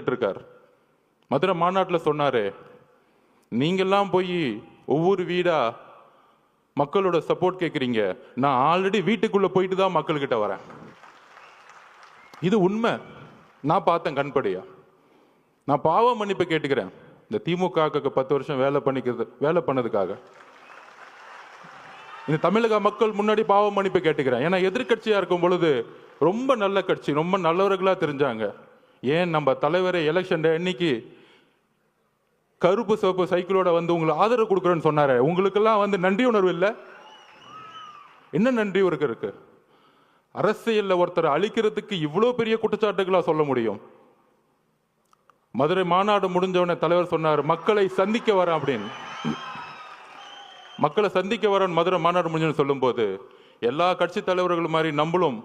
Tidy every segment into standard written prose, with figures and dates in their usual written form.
நின்றுட்டு இருக்கார். மதுரை மாநாட்டில் சொன்னாரு, நீங்கெல்லாம் போய் ஒவ்வொரு வீடா மக்களோட சப்போர்ட் கேட்குறீங்க, நான் ஆல்ரெடி வீட்டுக்குள்ள போயிட்டு தான் மக்கள்கிட்ட வரேன். இது உண்மை. நான் பார்த்தேன் கண்படியா. நான் பாவ மன்னிப்பு கேட்டுக்கிறேன். இந்த திமுக 10 வருஷம் வேலை பண்ணதுக்காக இந்த தமிழக மக்கள் முன்னாடி பாவ மன்னிப்பு கேட்டுக்கிறேன். ஏன்னா எதிர்கட்சியா இருக்கும் பொழுது ரொம்ப நல்ல கட்சி, ரொம்ப நல்லவர்களா தெரிஞ்சாங்க. ஏன் நம்ம தலைவரை எலெக்ஷன் டே அன்னைக்கு கருப்பு சிவப்பு சைக்கிளோட வந்து உங்களுக்கு ஆதரவு கொடுக்குறேன்னு சொன்னாரு. உங்களுக்கெல்லாம் வந்து நன்றி உணர்வு இல்லை. என்ன நன்றி இருக்கு? அரசியல்ல ஒருத்தரை அழிக்கிறதுக்கு இவ்வளோ பெரிய குற்றச்சாட்டுகளா சொல்ல முடியும்? மதுரை மாநாடு முடிஞ்சவன தலைவர் சொன்னார், மக்களை சந்திக்க வரேன் அப்படின்னு. மக்களை சந்திக்க வரேன் மதுரை மாநாடு முடிஞ்சு சொல்லும் போது எல்லா கட்சி தலைவர்கள் மாதிரி நம்மளும்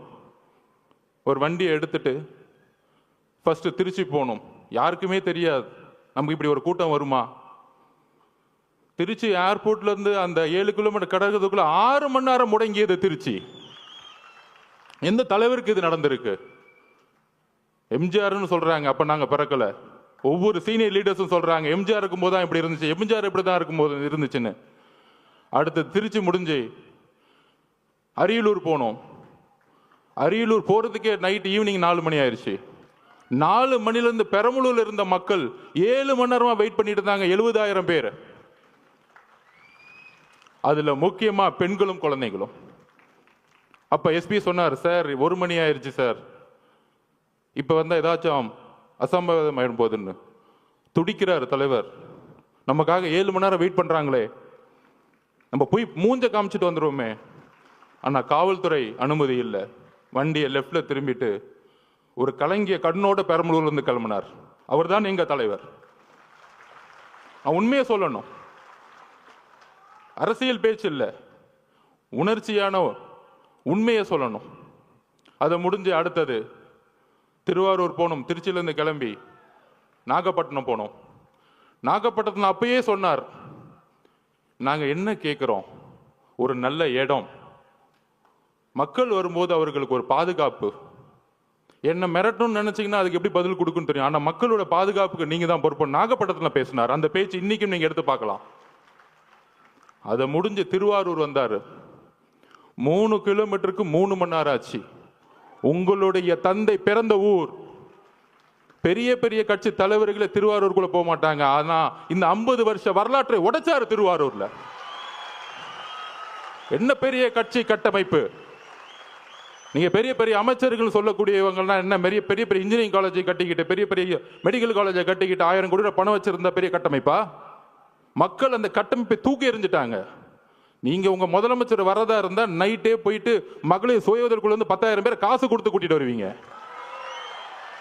ஒரு வண்டியை எடுத்துட்டு ஃபர்ஸ்ட் திருச்சி போகணும். யாருக்குமே தெரியாது நமக்கு இப்படி ஒரு கூட்டம் வருமா. திருச்சி ஏர்போர்ட்ல இருந்து அந்த 7 கிலோமீட்டர் கடக்கிறதுக்குள்ள 6 மணி நேரம் முடங்கியது திருச்சி. எந்த தலைவருக்கு இது நடந்திருக்கு? எம்ஜிஆர்னு சொல்றாங்க, அப்ப நாங்க பிறக்கல. ஒவ்வொரு சீனியர் லீடர்ஸும் சொல்றாங்க எம்ஜிஆர் இருக்கும்போது தான் இப்படி இருந்துச்சு, எம்ஜிஆர் இப்படிதான் இருக்கும்போது இருந்துச்சுன்னு. அடுத்து திருச்சி முடிஞ்சு அரியலூர் போனோம். அரியலூர் போறதுக்கே நைட் ஈவினிங் 4 மணி ஆயிடுச்சு. 4 மணிலிருந்து பெரம்பலூர்ல இருந்த மக்கள் 7 மணி நேரமா வெயிட் பண்ணிட்டு இருந்தாங்க, 70,000 பேர். அதுல முக்கியமா பெண்களும் குழந்தைகளும். அப்ப எஸ்பி சொன்னார், சார் 1 மணி ஆயிடுச்சு சார், இப்ப வந்தா ஏதாச்சும் அசம்பாவிதம் ஆயிடும் போதுன்னு. துடிக்கிறார் தலைவர். நமக்காக 7 மணி நேரம் வெயிட் பண்றாங்களே, நம்ம போய் மூஞ்ச காமிச்சிட்டு வந்துருவோமே. ஆனா காவல்துறை அனுமதி இல்லை. வண்டியை லெப்ட்ல திரும்பிட்டு ஒரு கலங்கிய கண்ணோட பெரம்பலூர்ல இருந்து கிளம்பினார். அவர் தான் எங்க தலைவர். நான் உண்மையை சொல்லணும், அரசியல் பேச்சு இல்லை, உணர்ச்சியான உண்மையை சொல்லணும். அதை முடிஞ்சு அடுத்தது திருவாரூர் போனோம். திருச்சியிலிருந்து கிளம்பி நாகப்பட்டினம் போனோம். நாகப்பட்டினத்தில் அப்பயே சொன்னார், நாங்க என்ன கேட்கிறோம், ஒரு நல்ல இடம், மக்கள் வரும்போது அவர்களுக்கு ஒரு பாதுகாப்பு. என்ன மிரட்டணும்னு நினைச்சீங்கன்னா அதுக்கு எப்படி பதில் கொடுக்குன்னு தெரியும். ஆனா மக்களோட பாதுகாப்புக்கு நீங்க தான் பொறுப்பு. நாகப்பட்டினத்தில் பேசினார். அந்த பேச்சு இன்னைக்கும் நீங்க எடுத்து பார்க்கலாம். அதை முடிஞ்சு திருவாரூர் வந்தாரு. 3 கிலோமீட்டருக்கு 3 மணி நேரம் ஆச்சு. உங்களுடைய தந்தை பிறந்த ஊர். பெரிய பெரிய கட்சி தலைவர்களை திருவாரூருக்குள்ள போக மாட்டாங்க. ஆனா இந்த 50 வருஷ வரலாற்றை உடைச்சாரு திருவாரூர்ல. என்ன பெரிய கட்சி கட்டமைப்பு. நீங்க பெரிய பெரிய அமைச்சர்கள் சொல்லக்கூடியவங்கன்னா என்ன, பெரிய பெரிய இன்ஜினியரிங் காலேஜை கட்டிக்கிட்டு, பெரிய பெரிய மெடிக்கல் காலேஜை கட்டிக்கிட்டு 1000 கோடி பணம் வச்சிருந்த பெரிய கட்டமைப்பா? மக்கள் அந்த கட்டமைப்பை தூக்கி எறிஞ்சிட்டாங்க. நீங்க உங்க முதலமைச்சர் வரதா இருந்தா நைட்டே போயிட்டு மகளிர் சுய உதவிக்குள்ள இருந்து 10,000 பேர் காசு கொடுத்து கூட்டிட்டு வருவீங்க.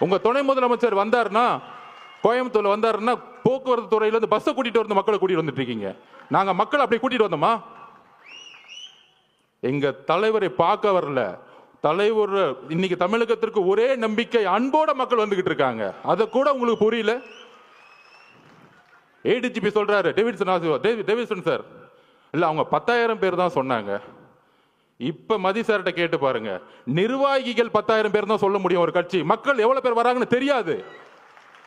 உங்க துணை முதலமைச்சர் வந்தாருன்னா, கோயம்புத்தூர்ல வந்தாருன்னா, போக்குவரத்து துறையில இருந்து பஸ்ஸை கூட்டிட்டு வந்து மக்களை கூட்டிட்டு வந்துட்டு இருக்கீங்க. நாங்க மக்கள் அப்படி கூட்டிட்டு வந்தோமா? எங்க தலைவரை பார்க்க வரல. தலைவர் இன்னைக்கு தமிழகத்திற்கு ஒரே நம்பிக்கை, அன்போட மக்கள் வந்துகிட்டு இருக்காங்க. அதை கூட உங்களுக்கு புரியல. ஏடிஜிபி சொல்றாரு, டேவிட்சன் சார், இல்ல அவங்க 10,000 பேர் தான் சொன்னாங்க. இப்ப மதி சார்கிட்ட கேட்டு பாருங்க, நிர்வாகிகள் 10,000 பேர் தான் சொல்ல முடியும் ஒரு கட்சி. மக்கள் எவ்வளவு பேர் வராங்கன்னு தெரியாது.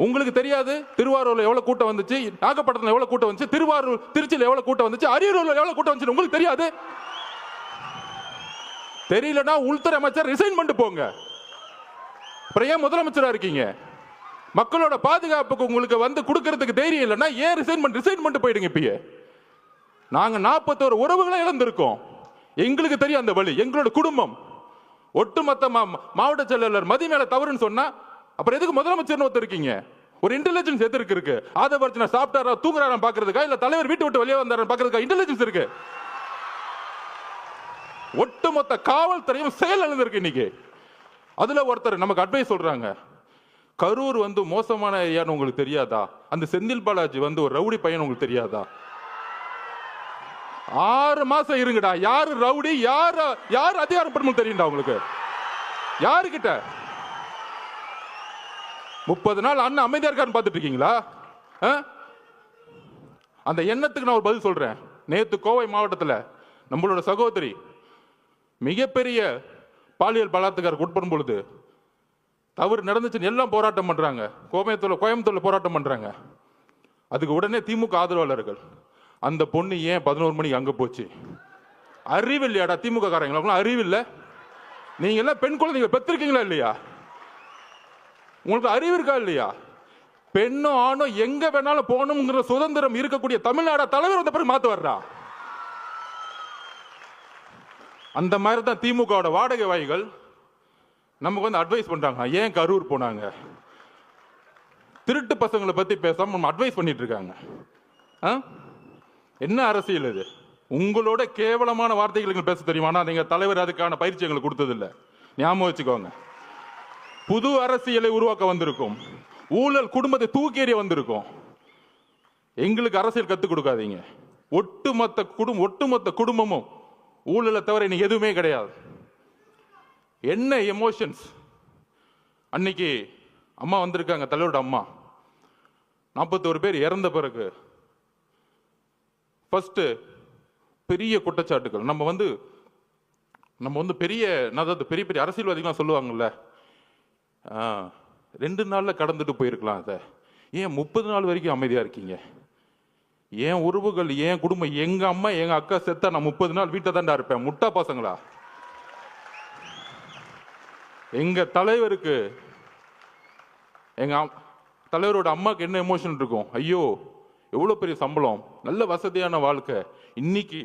உங்களுக்கு தெரியாது. திருவாரூர்ல எவ்வளவு கூட்டம் வந்துச்சு, நாகப்பட்டினத்துல எவ்வளவு கூட்டம் வந்துச்சு, திருச்சியில எவ்வளவு கூட்டம் வந்துச்சு, அரியலூர்ல எவ்வளவு கூட்டம் வந்துச்சு உங்களுக்கு தெரியாது. தெரியலன்னா உள்துறை அமைச்சர் ரிசைன் பண்ணிட்டு போங்க. அப்புறம் ஏன் முதலமைச்சரா இருக்கீங்க? மக்களோட பாதுகாப்புக்கு உங்களுக்கு வந்து கொடுக்கறதுக்கு தைரியம் இல்லைன்னா ஏன் ரிசைன் பண்ணிட்டு போயிடுங்க. இப்பயே நாங்க 41 உறவுகளை இழந்திருக்கோம். எங்களுக்கு தெரியும் அந்த வழி. எங்களோட குடும்பம் ஒட்டுமொத்த மாவட்ட செயலாளர் மதி மேல தவறுன்னு சொன்னா அப்புறம் எதுக்கு முதலமைச்சர்னு ஒருத்தர் இருக்கீங்க? ஒரு இன்டெலிஜென்ஸ் எதற்கு இருக்கு? ஆதவர்ஜனா சாப்பிட்டாரா தூங்குறாரா பாக்குறதுக்கா, இல்ல தலைவர் வீட்டு விட்டு வெளியே வந்தாரா பாக்குறதுக்கா இன்டெலிஜென்ஸ் இருக்கு? ஒட்டுமொத்த காவல்துறையும் செயல் இழந்திருக்கு இன்னைக்கு. அதுல ஒருத்தர் நமக்கு அட்வைஸ் சொல்றாங்க, கரூர் வந்து மோசமான ஏரியான்னு உங்களுக்கு தெரியாதா? அந்த செந்தில் பாலாஜி வந்து ஒரு ரவுடி பையன் உங்களுக்கு தெரியாதா? 6 மாசம் இருங்கடா. யாரு ரவுடி, யாரு அதிகாரம் பண்பு தெரியும்டா உங்களுக்கு? யாருக்கிட்ட 30 நாள் அண்ணன் அமைதியா இருக்கான்னு பார்த்துட்டு இருக்கீங்களா? அந்த எண்ணத்துக்கு நான் ஒரு பதில் சொல்றேன். நேத்து கோவை மாவட்டத்தில் நம்மளோட சகோதரி மிகப்பெரிய பாலியல் பலாத்காரத்துக்கு உட்படும் பொழுது தவறு நடந்துச்சுன்னு எல்லாம் போராட்டம் பண்றாங்க. கோயம்புத்தூர்ல போராட்டம் பண்றாங்க. அதுக்கு உடனே திமுக ஆதரவாளர்கள், அந்த பொண்ணு ஏன் 11 மணிக்கு அங்க போச்சு? அறிவு இல்லையாடா திமுக காரங்களுக்குலாம்? அறிவு இல்லை? நீங்க எல்லாம் பெண் குழந்தைங்க பெற்றிருக்கீங்களா இல்லையா? உங்களுக்கு அறிவு இருக்கா இல்லையா? பெண்ணும் ஆணும் எங்க வேணாலும் போகணுங்கிற சுதந்திரம் இருக்கக்கூடிய தமிழ்நாடு தலைவர் வந்த பிறகு மாத்து வர்றா. அந்த மாதிரி தான் திமுக வாடகை வாய்கள் நமக்கு வந்து அட்வைஸ் பண்றாங்க. ஏன் கரூர் போனாங்க? திருட்டு பசங்களை பத்தி பேசாம நம்ம அட்வைஸ் பண்ணிட்டு இருக்காங்க. என்ன அரசியல் இது? உங்களோட கேவலமான வார்த்தைகள் பேச தெரியுமா? நீங்க தலைவர் அதுக்கான பயிற்சி எங்களுக்கு கொடுத்ததில்லை. ஞாபகம் வச்சுக்கோங்க. புது அரசியலை உருவாக்க வந்திருக்கும். ஊழல் குடும்பத்தை தூக்கி எறிய வந்திருக்கும். எங்களுக்கு அரசியல் கத்துக் கொடுக்காதீங்க. ஒட்டுமொத்த குடும்பமும் ஊழலை தவிர இன்னைக்கு எதுவுமே கிடையாது. என்ன எமோஷன்ஸ்! அன்னைக்கு அம்மா வந்திருக்காங்க, தலைவரோட அம்மா. 41 பேர் இறந்த பிறகு ஃபர்ஸ்ட் பெரிய குற்றச்சாட்டுகள். நம்ம வந்து பெரிய பெரிய அரசியல்வாதிகளாம் சொல்லுவாங்கல்ல, 2 நாள்ல கடந்துட்டு போயிருக்கலாம். அதை ஏன் 30 நாள் வரைக்கும் அமைதியா இருக்கீங்க? ஏன் உறவுகள், ஏன் குடும்பம், எங்க அம்மா எங்க அக்கா செத்தா நான் 30 நாள் வீட்டை தாண்டா இருப்பேன்? முட்டா பசங்களா? எங்க தலைவருக்கு, எங்க தலைவரோட அம்மாக்கு என்ன எமோஷன் இருக்கும்? ஐயோ எவ்வளவு பெரிய சம்பளம், நல்ல வசதியான வாழ்க்கை. இன்னைக்கு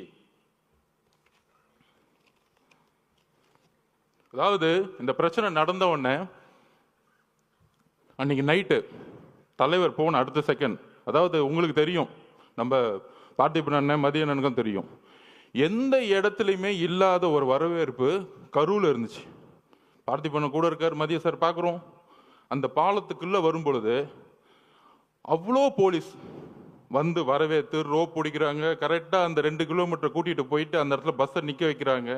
அதாவது இந்த பிரச்சனை நடந்த உடனே அன்னைக்கு நைட்டு தலைவர் போன அடுத்த செகண்ட், அதாவது உங்களுக்கு தெரியும், நம்ம பார்த்திபன் அண்ணன் மதியனுக்கும் தெரியும், எந்த இடத்துலையுமே இல்லாத ஒரு வரவேற்பு கரூர்ல இருந்துச்சு. பார்த்திபன் கூட இருக்கார், மதிய சார் பார்க்குறோம். அந்த பாலத்துக்குள்ள வரும் பொழுது அவ்வளோ போலீஸ் வந்து வரவேற்று ரோப் பிடிக்கிறாங்க. கரெக்டாக அந்த 2 கிலோமீட்டர் கூட்டிகிட்டு போயிட்டு அந்த இடத்துல பஸ்ஸை நிற்க வைக்கிறாங்க.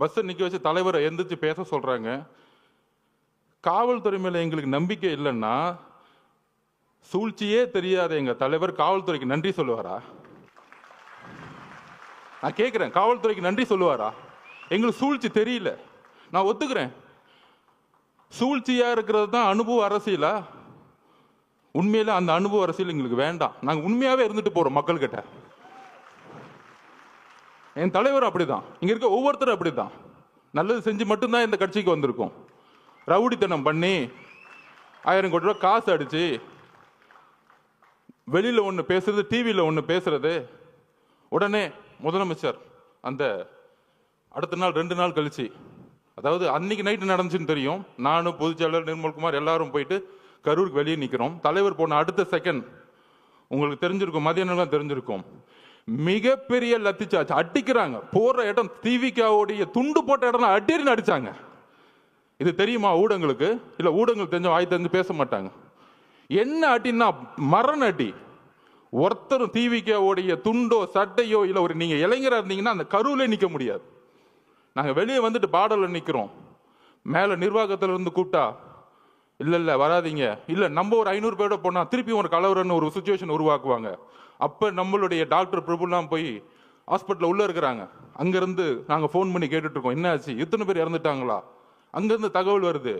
பஸ்ஸை நிற்க வச்சு தலைவரை எந்திரிச்சு பேச சொல்கிறாங்க. காவல்துறை மேலே எங்களுக்கு நம்பிக்கை இல்லைன்னா, சூழ்ச்சியே தெரியாத எங்கள் தலைவர் காவல்துறைக்கு நன்றி சொல்லுவாரா? நான் கேட்குறேன், காவல்துறைக்கு நன்றி சொல்லுவாரா? எங்களுக்கு சூழ்ச்சி தெரியல, நான் ஒத்துக்கிறேன். சூழ்ச்சியா இருக்கிறது தான் அனுபவ அரசியலா? உண்மையில அந்த அனுபவ அரசியல் எங்களுக்கு வேண்டாம். நாங்கள் உண்மையாவே இருந்துட்டு போறோம் மக்கள்கிட்ட. என் தலைவர் அப்படிதான், இங்க இருக்க ஒவ்வொருத்தரும் அப்படிதான். நல்லது செஞ்சு மட்டும்தான் இந்த கட்சிக்கு வந்திருக்கோம். ரவுடித்தனம் பண்ணி 1000 கோடி ரூபாய் காசு அடிச்சு வெளியில ஒண்ணு பேசுறது, டிவியில ஒண்ணு பேசுறது, உடனே முதலமைச்சர் அந்த அடுத்த நாள் 2 நாள் கழிச்சு, அதாவது அன்னைக்கு நைட்டு நடந்துச்சுன்னு தெரியும், நானும் பொதுச்செயலாளர் நிர்மல்குமார் எல்லாரும் போயிட்டு கரூருக்கு வெளியே நிற்கிறோம். தலைவர் போன அடுத்த செகண்ட் உங்களுக்கு தெரிஞ்சிருக்கும், மதியானம் தெரிஞ்சிருக்கும், மிகப்பெரிய லத்திச்சாச்சு அடிக்கிறாங்க. போற இடம் திவிகாவுடைய துண்டு போட்ட இடம் அடின்னு அடிச்சாங்க. இது தெரியுமா ஊடகங்களுக்கு? இல்ல ஊடகங்கள் தெரிஞ்ச வாய் தெரிஞ்சு பேச மாட்டாங்க. என்ன அடின்னா மரண அடி. ஒருத்தரும் திவிகாவுடைய துண்டோ சட்டையோ இல்ல ஒரு நீங்க இளைஞராக இருந்தீங்கன்னா அந்த கரூர்ல நிக்க முடியாது. நாங்க வெளியே வந்துட்டு பாடல நிக்கிறோம். மேல நிர்வாகத்துல இருந்து கூப்பிட்டா இல்ல வராதிங்க, இல்ல நம்ம ஒரு 500 பேரோட போனா திருப்பி ஒரு கலவரன்னு ஒரு சுச்சுவேஷன் உருவாக்குவாங்க. அப்ப நம்மளுடைய டாக்டர் பிரபுலாம் போய் ஹாஸ்பிட்டல் உள்ள இருக்கிறாங்க. அங்கிருந்து நாங்க போன் பண்ணி கேட்டுட்டு இருக்கோம், என்ன ஆச்சு, இத்தனை பேர் இறந்துட்டாங்களா? அங்கிருந்து தகவல் வருது,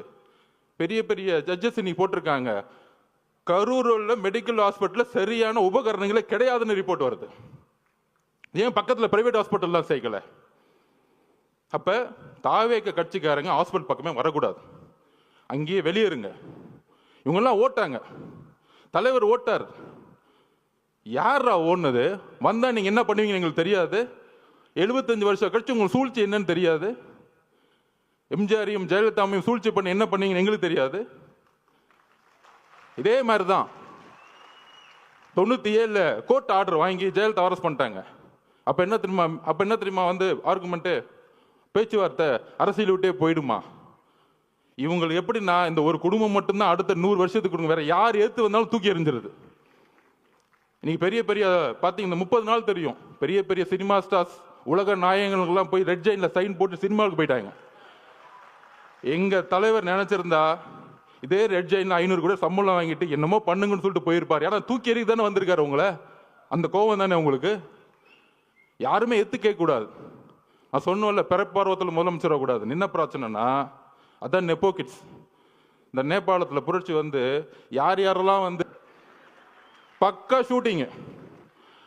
பெரிய பெரிய ஜட்ஜஸ் இன்னைக்கு போட்டிருக்காங்க, கரூர்ல மெடிக்கல் ஹாஸ்பிட்டல்ல சரியான உபகரணங்களே கிடையாதுன்னு ரிப்போர்ட் வருது. ஏன் பக்கத்துல பிரைவேட் ஹாஸ்பிட்டல்லாம் சேர்க்கல? அப்ப தாவேக கட்சிக்காரங்க ஹாஸ்பிட்டல் பக்கமே வரக்கூடாது, அங்கேயே வெளியேறுங்க. இவங்கெல்லாம் ஓட்டாங்க, தலைவர் ஓட்டார். யாரா ஓடுனது? வந்தா நீங்க என்ன பண்ணுவீங்க எங்களுக்கு தெரியாது. 75 வருஷம் கழிச்சு உங்களுக்கு சூழ்ச்சி என்னன்னு தெரியாது. எம்ஜிஆரையும் ஜெயலலிதாவையும் சூழ்ச்சி பண்ணி என்ன பண்ணீங்கன்னு எங்களுக்கு தெரியாது. இதே மாதிரிதான் 97 கோர்ட் ஆர்டர் வாங்கி ஜெயலலிதா அரெஸ்ட் பண்ணிட்டாங்க. அப்ப என்ன தெரியுமா வந்து ஆர்குமெண்ட், பேச்சுவார்த்தை அரசியல் விட்டே போயிடுமா? இவங்களுக்கு எப்படின்னா, இந்த ஒரு குடும்பம் மட்டும்தான் அடுத்த 100 வருஷத்துக்கு வேற யார் ஏத்து வந்தாலும் தூக்கி எறிஞ்சிருது. இன்னைக்கு பெரிய பெரிய பாத்தீங்கன்னா 30 நாள் தெரியும், பெரிய பெரிய சினிமா ஸ்டார்ஸ் உலக நாயகங்களுக்கெல்லாம் போய் ரெட் ஜெயின்ல சைன் போட்டு சினிமாவுக்கு போயிட்டாங்க. எங்க தலைவர் நினைச்சிருந்தா இதே ரெட் ஜெயின்ல 500 கூட சம்பளம் வாங்கிட்டு என்னமோ பண்ணுங்கன்னு சொல்லிட்டு போயிருப்பாரு. ஏன்னா தூக்கி எறிக்கு தானே வந்திருக்காரு உங்களை, அந்த கோவம் தானே உங்களுக்கு. யாருமே எத்து கேட்க கூடாது. நான் சொன்னோம்ல, பிறப்பார்வத்தில் முதலமைச்சர் கூடாது. என்ன பிரச்சனைனா அதான் நெப்போ கிட்ஸ். இந்த நேபாளத்தில் புரட்சி வந்து யார் யாரெல்லாம் வந்து பக்கா ஷூட்டிங்கு.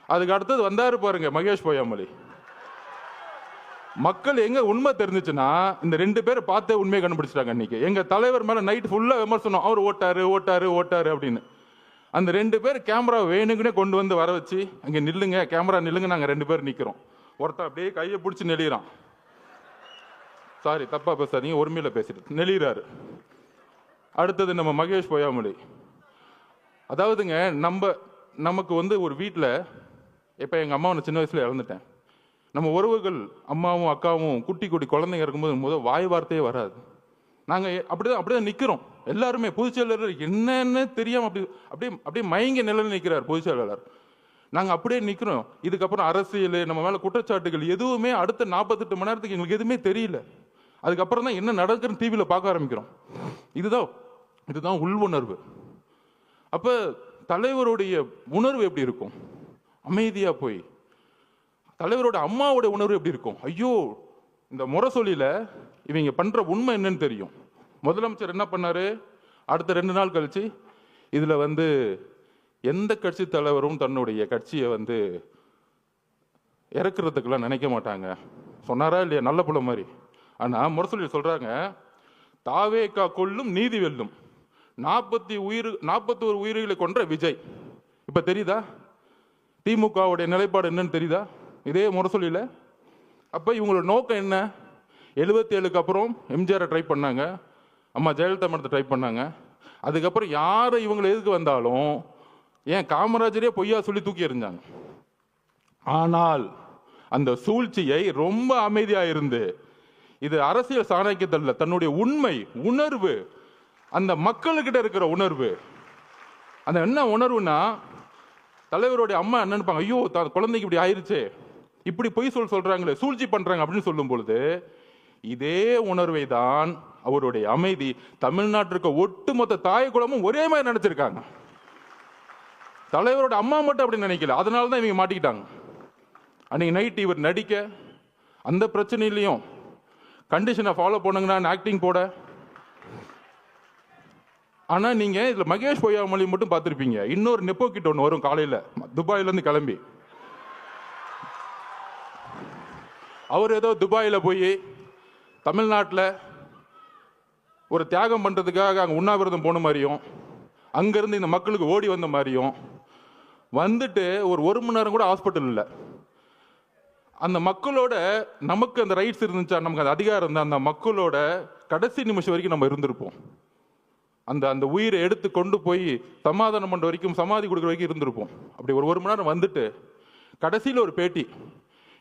அதுக்கு அடுத்தது வந்தாரு பாருங்க மகேஷ் பொய்யாமொழி. மக்கள் எங்க உண்மை தெரிஞ்சிச்சுன்னா இந்த 2 பேரை பார்த்தே உண்மையை கண்டுபிடிச்சிட்டாங்க. அன்னைக்கு எங்க தலைவர் மேல நைட் ஃபுல்லா விமர்சனம், அவர் ஓட்டாரு ஓட்டாரு ஓட்டாரு அப்படின்னு. அந்த 2 பேர் கேமரா வேணுங்கன்னே கொண்டு வந்து வர வச்சு, அங்க நில்லுங்க கேமரா நில்லுங்க, நாங்க 2 பேர் நிக்கிறோம். ஒருத்தன் அப்படியே கையை பிடிச்சி நெளிறான். சாரி தப்பா பேசாதீங்க, ஒருமையில பேசிட்டு நெளிறாரு. அடுத்தது நம்ம மகேஷ் பொய்யாமொழி. அதாவதுங்க நமக்கு வந்து ஒரு வீட்டில் இப்போ எங்கள் அம்மாவை நான் சின்ன வயசில் இழந்துட்டேன். நம்ம உறவுகள் அம்மாவும் அக்காவும் குட்டி குட்டி குழந்தைங்க இருக்கும்போது முதல் வாய் வார்த்தையே வராது. நாங்கள் அப்படிதான் நிற்கிறோம் எல்லாருமே. பொதுச் செயலாளர் என்னன்னு தெரியாமல் அப்படியே மயங்கி நிலையில் நிற்கிறார் பொதுச் செயலாளர். நாங்கள் அப்படியே நிற்கிறோம். இதுக்கப்புறம் அரசியல், நம்ம மேலே குற்றச்சாட்டுகள் எதுவுமே அடுத்த 48 மணி நேரத்துக்கு எங்களுக்கு எதுவுமே தெரியல. அதுக்கப்புறம் தான் என்ன நடக்குதுன்னு டிவியில் பார்க்க ஆரம்பிக்கிறோம். இதுதான் உள் உணர்வு. அப்போ தலைவருடைய உணர்வு எப்படி இருக்கும்? அமைதியாக போய். தலைவரோட அம்மாவோட உணர்வு எப்படி இருக்கும்? ஐயோ, இந்த முரசொலியில் இவங்க பண்ணுற உண்மை என்னன்னு தெரியும். முதலமைச்சர் என்ன பண்ணாரு? அடுத்த 2 நாள் கழிச்சு இதில் வந்து எந்த கட்சி தலைவரும் தன்னுடைய கட்சியை வந்து இறக்குறதுக்கெல்லாம் நினைக்க மாட்டாங்க சொன்னாரா இல்லையா? நல்ல புள்ள மாதிரி. ஆனால் முரசொலியில் சொல்கிறாங்க, தாவேகா கொல்லும் நீதி வெல்லும், 41 உயிர்களை கொன்ற விஜய். இப்போ தெரியுதா திமுகவுடைய நிலைப்பாடு என்னன்னு தெரியுதா? இதே முரசொலியில். அப்போ இவங்களோட நோக்கம் என்ன? 77க்கு அப்புறம் எம்ஜிஆரை ட்ரை பண்ணாங்க, அம்மா ஜெயலலிதா மடத்தை ட்ரை பண்ணாங்க. அதுக்கப்புறம் யார் இவங்களை எதுக்கு வந்தாலும் ஏன் காமராஜரே பொய்யா சொல்லி தூக்கி எறிஞ்சாங்க. ஆனால் அந்த சூழ்ச்சியை ரொம்ப அமைதியாக இருந்து, இது அரசியல் சாணக்கியத்தில் தன்னுடைய உண்மை உணர்வு, அந்த மக்களுக்கிட்ட இருக்கிற உணர்வு. அந்த என்ன உணர்வுனா, தலைவருடைய அம்மா என்ன நினைப்பாங்க? ஐயோ, குழந்தைக்கு இப்படி ஆயிருச்சு, இப்படி பொய் சொல்றாங்களே, சூழ்ச்சி பண்றாங்க அப்படின்னு சொல்லும் பொழுது இதே உணர்வை தான் அவருடைய அமைதி தமிழ்நாட்டிற்கு ஒட்டுமொத்த தாய் குலமும் ஒரே மாதிரி நினைச்சிருக்காங்க. தலைவரோட அம்மா மட்டும் அப்படி நினைக்கல. அதனால தான் இவங்க மாட்டிக்கிட்டாங்க. அன்னைக்கு நைட் இவர் நடிக்க அந்த பிரச்சனையிலையும் கண்டிஷனை ஃபாலோ பண்ணுங்கன்னா ஆக்டிங் போட. ஆனால் நீங்கள் இதில் மகேஷ் பொய்யாமொழி மட்டும் பார்த்துருப்பீங்க. இன்னொரு நெப்போ கிட்ட ஒன்று வரும் காலையில் துபாயிலேருந்து கிளம்பி. அவர் ஏதோ துபாயில் போய் தமிழ்நாட்டில் ஒரு தியாகம் பண்ணுறதுக்காக அங்கே உண்ணாவிரதம் போன மாதிரியும், அங்கேருந்து இந்த மக்களுக்கு ஓடி வந்த மாதிரியும் வந்துட்டு ஒரு மணி நேரம் கூட ஹாஸ்பிட்டல் இல்லை. அந்த மக்களோட நமக்கு அந்த ரைட்ஸ் இருந்துச்சா, நமக்கு அந்த அதிகாரம் இருந்தால் அந்த மக்களோட கடைசி நிமிஷம் வரைக்கும் நம்ம இருந்திருப்போம். அந்த உயிரை எடுத்து கொண்டு போய் சமாதானம் பண்ணுற வரைக்கும், சமாதி கொடுக்குற வரைக்கும் இருந்திருப்போம். அப்படி ஒரு மணி நேரம் வந்துட்டு கடைசியில் ஒரு பேட்டி,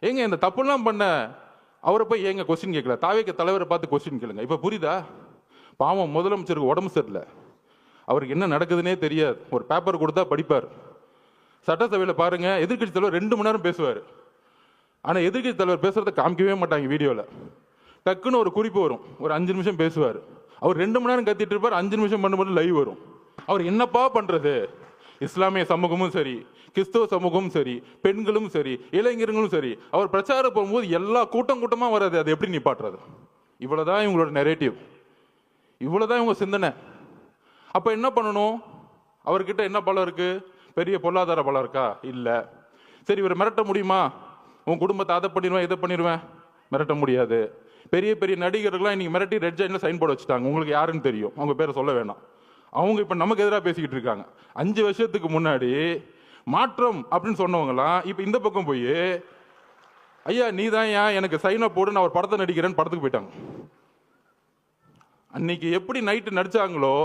ஏங்க இந்த தப்புலாம் பண்ண அவரை போய் ஏங்க கொஸ்டின் கேட்கல, தாவேக தலைவரை பார்த்து கொஸ்டின் கேளுங்க. இப்போ புரியுதா? பாவம் முதலமைச்சருக்கு உடம்பு சரியில்லை, அவருக்கு என்ன நடக்குதுன்னே தெரியாது. ஒரு பேப்பர் கொடுத்தா படிப்பார். சட்டசபையில் பாருங்க, எதிர்கட்சி தலைவர் 2 மணி நேரம் பேசுவார். ஆனால் எதிர்கட்சி தலைவர் பேசுறதை காமிக்கவே மாட்டாங்க வீடியோவில். டக்குன்னு ஒரு குறிப்பு வரும், ஒரு 5 நிமிஷம் பேசுவார். அவர் 2 மணி நேரம் கத்திட்டு இருப்பார், 5 நிமிஷம் பண்ணும்போது லைவ் வரும். அவர் என்னப்பா பண்றது? இஸ்லாமிய சமூகமும் சரி, கிறிஸ்தவ சமூகமும் சரி, பெண்களும் சரி, இளைஞர்களும் சரி, அவர் பிரச்சாரம் போகும்போது எல்லா கூட்டமா வராது. அது எப்படி நிப்பாட்டுறது? இவ்வளவுதான் இவங்களோட நெரேட்டிவ், இவ்வளவுதான் இவங்க சிந்தனை. அப்ப என்ன பண்ணணும்? அவர்கிட்ட என்ன பலம் இருக்கு? பெரிய பொருளாதார பலம் இருக்கா? இல்ல. சரி, இவர் மிரட்ட முடியுமா? உன் குடும்பத்தை அதை பண்ணிடுவேன் இதை பண்ணிடுவேன், மிரட்ட முடியாது. பெரிய பெரிய நடிகர்கள்லாம் இன்னைக்கு மிரட்டி ரெட் ஜெயின்ல சைன் போர்டு வச்சுட்டாங்க. உங்களுக்கு யாருன்னு தெரியும், அவங்க பேரை சொல்ல வேணாம். அவங்க இப்ப நமக்கு எதிராக பேசிக்கிட்டு இருக்காங்க. 5 வருஷத்துக்கு முன்னாடி மாற்றம் அப்படின்னு சொன்னவங்கலாம் இப்ப இந்த பக்கம் போய், ஐயா நீ தான் ஏன் எனக்கு சைனை போடு, நான் ஒரு படத்தை நடிக்கிறேன்னு படத்துக்கு போயிட்டாங்க. அன்னைக்கு எப்படி நைட்டு நடிச்சாங்களோ,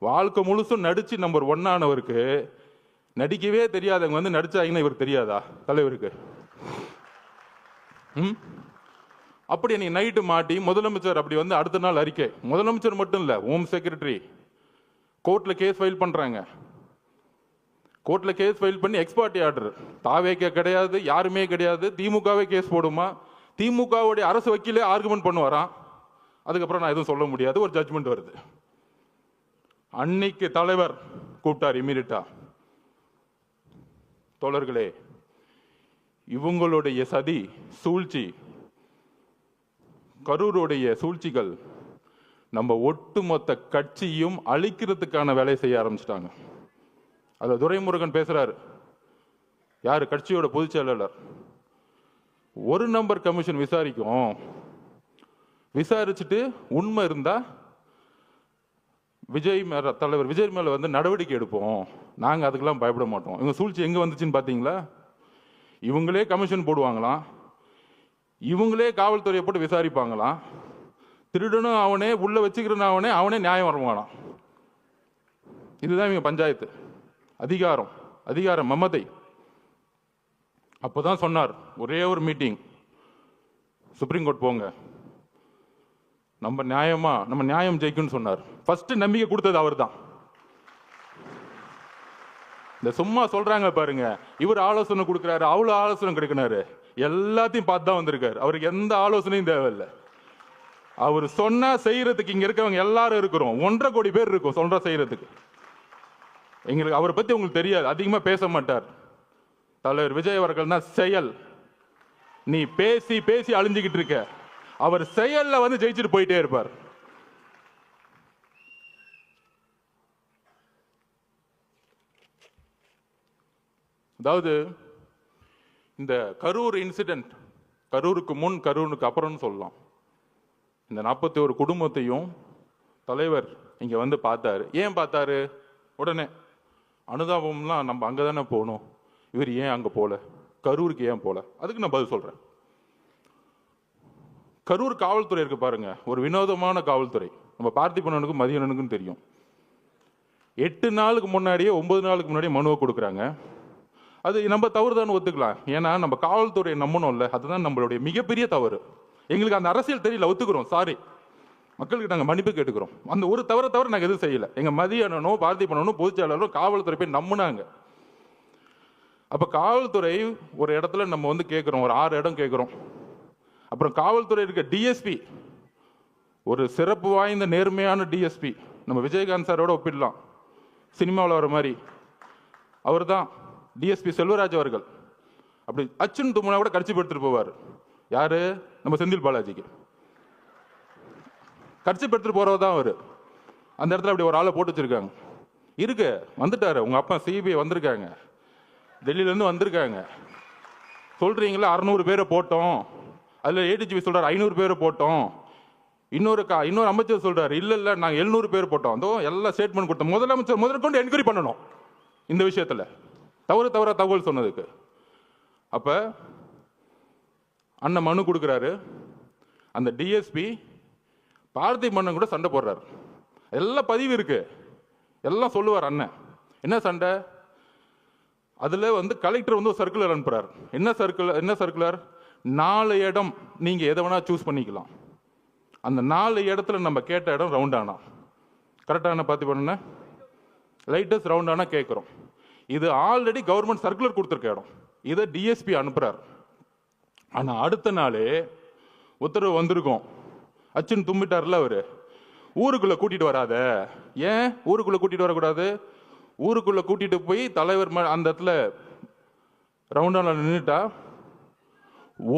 வாழ்க்கை முழுசும் நடிச்சு நம்பர் 1 ஆனவருக்கு நடிக்கவே தெரியாதவங்க வந்து நடிச்சாங்கன்னா இவருக்கு தெரியாதா தலைவருக்கு? அப்படி நீ நைட்டு மாட்டி முதலமைச்சர் அப்படி வந்து அடுத்த நாள் அறிக்கை. முதலமைச்சர் மட்டும் இல்ல, ஹோம் செக்ரட்டரி கோர்ட்ல கேஸ் ஃபைல் பண்றாங்க. கோர்ட்ல கேஸ் ஃபைல் பண்ணி எக்ஸ்பார்ட்டி ஆர்டர். தாவேக்க கிடையாது, யாருமே கிடையாது, திமுகவே கேஸ் போடுமா? திமுகவுடைய அரசு வக்கீலே ஆர்குமெண்ட் பண்ணுவாராம். அதுக்கப்புறம் நான் எதுவும் சொல்ல முடியாது, ஒரு ஜட்ஜ்மெண்ட் வருது. அன்னைக்கு தலைவர் கூப்பிட்டார் இமீடியட்டா. தோழர்களே, இவங்களுடைய சதி சூழ்ச்சி, கரூருடைய சூழ்ச்சிகள் நம்ம ஒட்டுமொத்த கட்சியும் அழிக்கிறதுக்கான வேலையை செய்ய ஆரம்பிச்சிட்டாங்க. அதில் துரைமுருகன் பேசுறாரு, யாரு கட்சியோட பொதுச் செயலாளர். ஒரு நம்பர் கமிஷன் விசாரிக்கும், விசாரிச்சுட்டு உண்மை இருந்தா தலைவர் விஜய் மேல வந்து நடவடிக்கை எடுப்போம், நாங்க அதுக்கெல்லாம் பயப்பட மாட்டோம். இவங்க சூழ்ச்சி எங்க வந்துச்சுன்னு பாத்தீங்களா? இவங்களே கமிஷன் போடுவாங்களாம், இவங்களே காவல்துறையை போட்டு விசாரிப்பாங்களாம், திருடனும் அவனே, உள்ள வச்சுக்கிறனும் அவனே, அவனே நியாயம் வருவானாம். இதுதான் இவங்க பஞ்சாயத்து. அதிகாரம், அதிகார மமதை. அப்போதான் சொன்னார், ஒரே ஒரு மீட்டிங், சுப்ரீம் கோர்ட் போங்க, நம்ம நியாயமா, நம்ம நியாயம் ஜெயிக்கும்னு சொன்னார். ஃபர்ஸ்ட் நம்பிக்கை கொடுத்தது அவர் தான். இந்த சும்மா சொல்றாங்க பாருங்க, இவர் ஆலோசனை கொடுக்கிறாரு, அவ்வளவு ஆலோசனை கிடைக்கிறாரு, எல்லாத்தையும் பார்த்து தான் வந்திருக்காரு. அவருக்கு எந்த ஆலோசனையும் தேவையில்லை. அவர் சொன்னா செய்யறதுக்கு இங்க இருக்கவங்க எல்லாரும் இருக்கிறோம், 1.5 கோடி பேர் இருக்கும் சொல்ற செய்யறதுக்கு. எங்களுக்கு அவரை பத்தி உங்களுக்கு தெரியாது, அதிகமா பேச மாட்டார். தலைவர் விஜய் அவர்கள் தான் செயல். நீ பேசி பேசி அழிஞ்சுக்கிட்டு இருக்க, அவர் செயல்ல வந்து ஜெயிச்சுட்டு போயிட்டே இருப்பார். அதாவது இந்த கரூர் இன்சிடென்ட், கரூருக்கு முன் கரூருக்கு அப்புறம்னு சொல்லலாம். இந்த 41 குடும்பத்தையும் தலைவர் இங்க வந்து பார்த்தாரு. ஏன் பார்த்தாரு? உடனே அனுதாபம்லாம் நம்ம அங்கதானே போகணும், இவர் ஏன் அங்க போல, கரூருக்கு ஏன் போல? அதுக்கு நான் பதில் சொல்றேன். கரூர் காவல்துறை இருக்கு பாருங்க, ஒரு வினோதமான காவல்துறை. நம்ம பார்த்திபனுக்கும் மதியனுக்கும் தெரியும். 8 நாளுக்கு முன்னாடியே 9 நாளுக்கு முன்னாடியே மனுவை கொடுக்குறாங்க. அது நம்ம தவறு தான் ஒத்துக்கலாம், ஏன்னா நம்ம காவல்துறையை நம்பணும்ல, அதுதான் நம்மளுடைய மிகப்பெரிய தவறு. எங்களுக்கு அந்த அரசியல் தெரியல, ஒத்துக்கிறோம், சாரி, மக்களுக்கு நாங்கள் மன்னிப்பு கேட்டுக்கிறோம். அந்த ஒரு தவிர நாங்கள் எதுவும் செய்யல. எங்க மதியனோ பார்த்திபனோ பொதுச்செயலாளரோ காவல்துறை போய் நம்பினாங்க. அப்ப காவல்துறை ஒரு இடத்துல நம்ம வந்து கேட்கிறோம், ஒரு 6 இடம் கேட்கிறோம். அப்புறம் காவல்துறை இருக்க டிஎஸ்பி, ஒரு சிறப்பு வாய்ந்த நேர்மையான டிஎஸ்பி, நம்ம விஜயகாந்த் சாரோட ஒப்பிடலாம், சினிமாவில் வர மாதிரி. அவர் தான் டிஎஸ்பி செல்வராஜ் அவர்கள். அப்படி அச்சுன்னு தும்முனா கூட கட்சி எடுத்துட்டு போவார். யாரு? நம்ம செந்தில் பாலாஜிக்கு கட்சி எடுத்துட்டு போறவர் தான் அவரு. அந்த இடத்துல அப்படி ஒரு ஆளை போட்டு வச்சிருக்காங்க. இருக்கு, வந்துட்டாரு உங்க அப்பா சிபிஐ வந்திருக்காங்க, டெல்லியில இருந்து வந்திருக்காங்க. சொல்றீங்களா 600 பேரை போட்டோம், அதுல ஏடிஜிபி சொல்றாரு 500 பேரை போட்டோம், இன்னொரு அமைச்சர் சொல்றாரு இல்ல நாங்க 700 பேர் போட்டோம். அதோ எல்லாம் ஸ்டேட்மெண்ட் கொடுத்தோம். முதலமைச்சர் முதற்கொண்டு என்கொயரி பண்ணணும் இந்த விஷயத்துல, தவறா தகவல் சொன்னதுக்கு. அப்ப அண்ணன் மனு கொடுக்கிறாரு. அந்த டிஎஸ்பி பார்த்திபன் கூட சண்டை போடுறாரு. எல்லாம் பதிவு இருக்கு, எல்லாம் சொல்லுவார் அண்ணன். என்ன சண்டை? அதுல வந்து கலெக்டர் வந்து ஒரு சர்க்குலர் அனுப்புறாரு. என்ன சர்க்குலர்? 4 இடம் நீங்க எதை வேணா சூஸ் பண்ணிக்கலாம். அந்த 4 இடத்துல நம்ம கேட்ட இடம் ரவுண்டானா, கரெக்டான பார்த்திபன் லைட்டஸ்ட் ரவுண்டானா கேட்கிறோம். இது ஆல்ரெடி கவர்மெண்ட் சர்க்குலர் கொடுத்துருக்க இடம், இதை டிஎஸ்பி அனுப்புறாரு. ஆனா அடுத்த நாளே உத்தரவு வந்திருக்கும், அச்சுன்னு தும்பிட்டார்ல அவரு, ஊருக்குள்ள கூட்டிட்டு வராத. ஏன் ஊருக்குள்ள கூட்டிட்டு வரக்கூடாது? ஊருக்குள்ள கூட்டிட்டு போய் தலைவர் அந்த இடத்துல ரவுண்டான நின்றுட்டா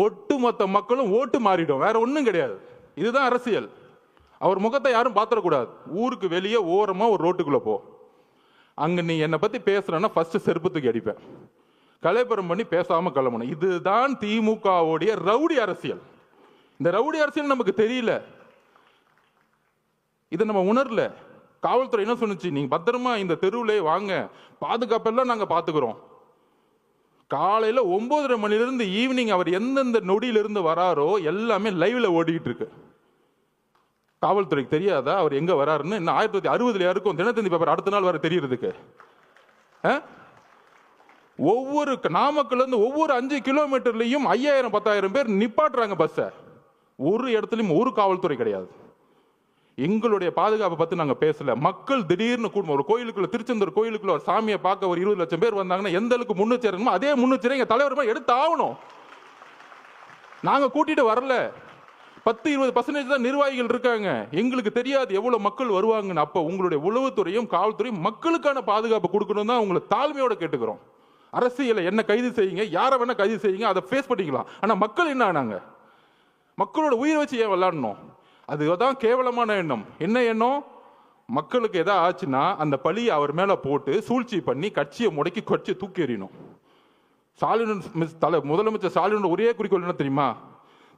ஒட்டுமொத்த மக்களும் ஓட்டு மாறிடும், வேற ஒன்றும் கிடையாது. இதுதான் அரசியல். அவர் முகத்தை யாரும் பாத்திரக்கூடாது. ஊருக்கு வெளியே ஓரமா ஒரு ரோட்டுக்குள்ள போ, அங்க நீ என்னை பத்தி பேசுறன்னா ஃபர்ஸ்ட் செருப்பத்துக்கு அடிப்பேன், கலைபுரம் பண்ணி பேசாம கிளம்பணும். இதுதான் திமுகவுடைய ரவுடி அரசியல். இந்த ரவுடி அரசியல் நமக்கு தெரியல, இதை நம்ம உணரல. காவல்துறை என்ன சொன்னுச்சு, நீங்க பத்திரமா இந்த தெருவுல வாங்க, பாதுகாப்பெல்லாம் நாங்க பாத்துக்கிறோம். காலையில 9:30 மணிலிருந்து ஈவினிங் அவர் எந்தெந்த நொடியிலிருந்து வராரோ எல்லாமே லைவ்ல ஓடிக்கிட்டு இருக்கு. காவல்துறைக்கு தெரியாதா அவர் எங்க வராருன்னு? இன்னும் 1960 யாருக்கும் தினத்தந்தி பேப்பர் அடுத்த நாள் வர தெரியறதுக்கு. ஒவ்வொரு நாமக்கல்ல இருந்து ஒவ்வொரு 5 கிலோமீட்டர்லயும் 5000 10,000 பேர் நிப்பாட்டுறாங்க பஸ்ஸை. ஒரு இடத்துலயும் ஒரு காவல்துறை கிடையாது. எங்களுடைய பாதுகாப்பை பத்தி நாங்க பேசல. மக்கள் திடீர்னு கூட்டம், ஒரு கோயிலுக்குள்ள, திருச்செந்தூர் கோயிலுக்குள்ள ஒரு சாமியை பார்க்க ஒரு 20 லட்சம் பேர் வந்தாங்கன்னா எந்த அளவுக்கு முன்னெச்சரிக்கணுமோ அதே முன்னெச்சரிக்கை எங்க தலைவர் எடுத்து ஆகணும். நாங்க கூட்டிட்டு வரல, 10-20% தான் நிர்வாகிகள் இருக்காங்க. எங்களுக்கு தெரியாது எவ்வளவு மக்கள் வருவாங்கன்னு. அப்ப உங்களுடைய உளவுத்துறையும் காவல்துறையும் மக்களுக்கான பாதுகாப்பு கொடுக்கணும் தான் உங்களை தாழ்மையோட கேட்டுக்கிறோம். அரசியலை என்ன கைது செய்யுங்க, யாரை வேணா கைது செய்யுங்க, அதை ஃபேஸ் பண்ணிக்கலாம். ஆனா மக்கள் என்ன ஆனாங்க? மக்களோட உயிரை வச்சு ஏன் விளையாடணும்? அதுதான் கேவலமான எண்ணம். என்ன எண்ணம்? மக்களுக்கு எதாவது ஆச்சுன்னா அந்த பழியை அவர் மேல போட்டு சூழ்ச்சி பண்ணி கட்சியை முடக்கி கட்சியை தூக்கி எறியணும். முதலமைச்சர் ஸ்டாலின் ஒரே குறிக்கோள் என்ன தெரியுமா?